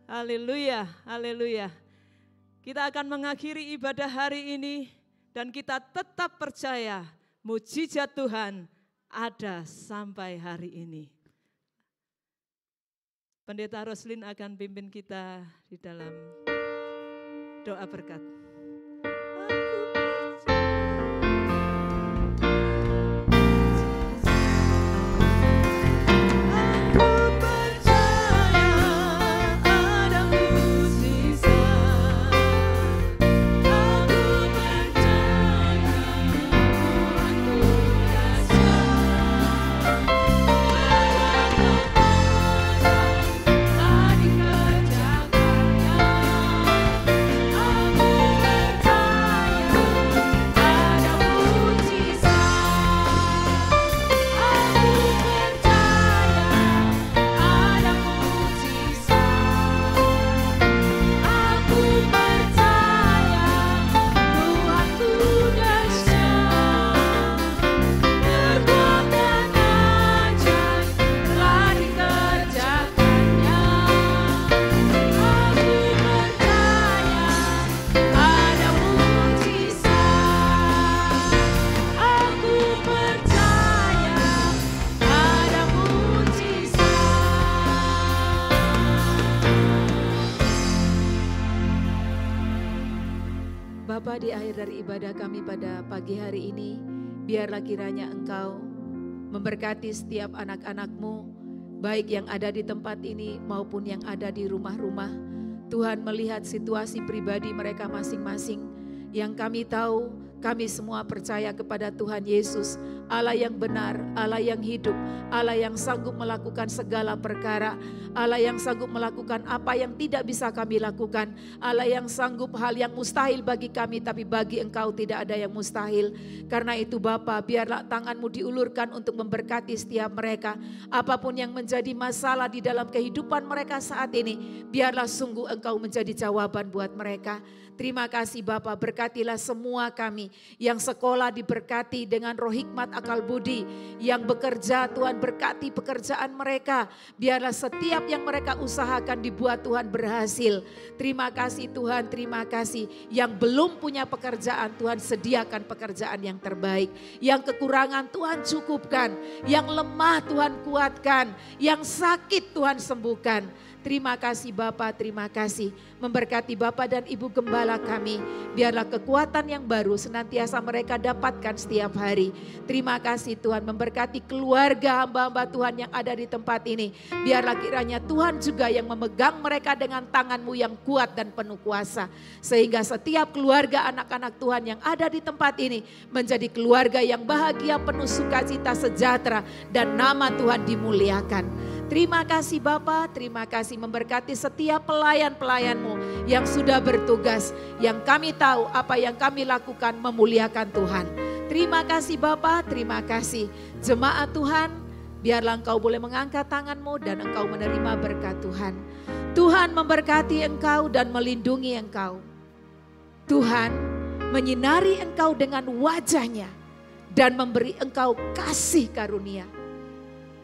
Haleluya, haleluya. Kita akan mengakhiri ibadah hari ini dan kita tetap percaya mujizat Tuhan ada sampai hari ini. Pendeta Roslin akan pimpin kita di dalam doa berkat. Bapa, di akhir dari ibadah kami pada pagi hari ini, biarlah kiranya Engkau memberkati setiap anak-anak-Mu, baik yang ada di tempat ini maupun yang ada di rumah-rumah. Tuhan melihat situasi pribadi mereka masing-masing, yang kami tahu, kami semua percaya kepada Tuhan Yesus, Allah yang benar, Allah yang hidup, Allah yang sanggup melakukan segala perkara, Allah yang sanggup melakukan apa yang tidak bisa kami lakukan, Allah yang sanggup hal yang mustahil bagi kami, tapi bagi Engkau tidak ada yang mustahil. Karena itu Bapa, biarlah tangan-Mu diulurkan untuk memberkati setiap mereka. Apapun yang menjadi masalah di dalam kehidupan mereka saat ini, biarlah sungguh Engkau menjadi jawaban buat mereka. Terima kasih Bapa, berkatilah semua kami yang sekolah diberkati dengan roh hikmat akal budi, yang bekerja Tuhan berkati pekerjaan mereka, biarlah setiap yang mereka usahakan dibuat Tuhan berhasil. Terima kasih Tuhan, terima kasih. Yang belum punya pekerjaan Tuhan sediakan pekerjaan yang terbaik, yang kekurangan Tuhan cukupkan, yang lemah Tuhan kuatkan, yang sakit Tuhan sembuhkan. Terima kasih Bapa, terima kasih. Memberkati Bapa dan Ibu Gembala kami. Biarlah kekuatan yang baru senantiasa mereka dapatkan setiap hari. Terima kasih Tuhan, memberkati keluarga hamba-hamba Tuhan yang ada di tempat ini. Biarlah kiranya Tuhan juga yang memegang mereka dengan tangan-Mu yang kuat dan penuh kuasa. Sehingga setiap keluarga anak-anak Tuhan yang ada di tempat ini menjadi keluarga yang bahagia, penuh sukacita, sejahtera, dan nama Tuhan dimuliakan. Terima kasih Bapa, terima kasih memberkati setiap pelayan-pelayan-Mu yang sudah bertugas, yang kami tahu apa yang kami lakukan memuliakan Tuhan. Terima kasih Bapa, terima kasih. Jemaat Tuhan, biarlah Engkau boleh mengangkat tangan-Mu dan Engkau menerima berkat Tuhan. Tuhan memberkati Engkau dan melindungi Engkau. Tuhan menyinari Engkau dengan wajah-Nya dan memberi Engkau kasih karunia.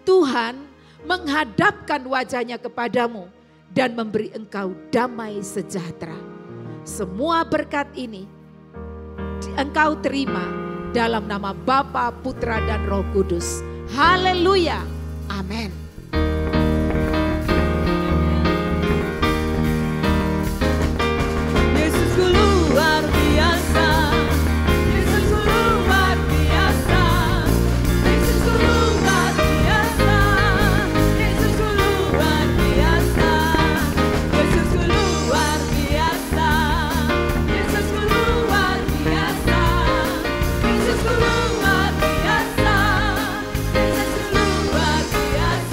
Tuhan menghadapkan wajah-Nya kepadamu dan memberi engkau damai sejahtera. Semua berkat ini engkau terima dalam nama Bapa, Putra, dan Roh Kudus. Haleluya. Amin. Yesusku luar biasa, Yesusku luar biasa, Yesusku luar biasa, Yesusku luar biasa, Yesusku luar biasa, Yesusku luar biasa, Yesusku luar biasa, Yesusku luar biasa.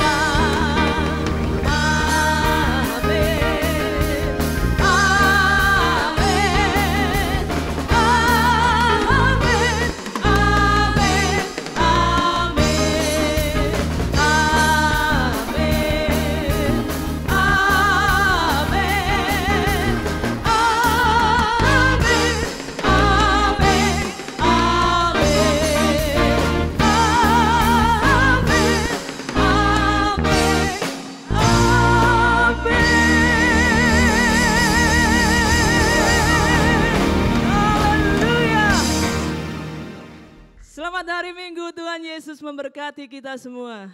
Selamat hari Minggu, Tuhan Yesus memberkati kita semua.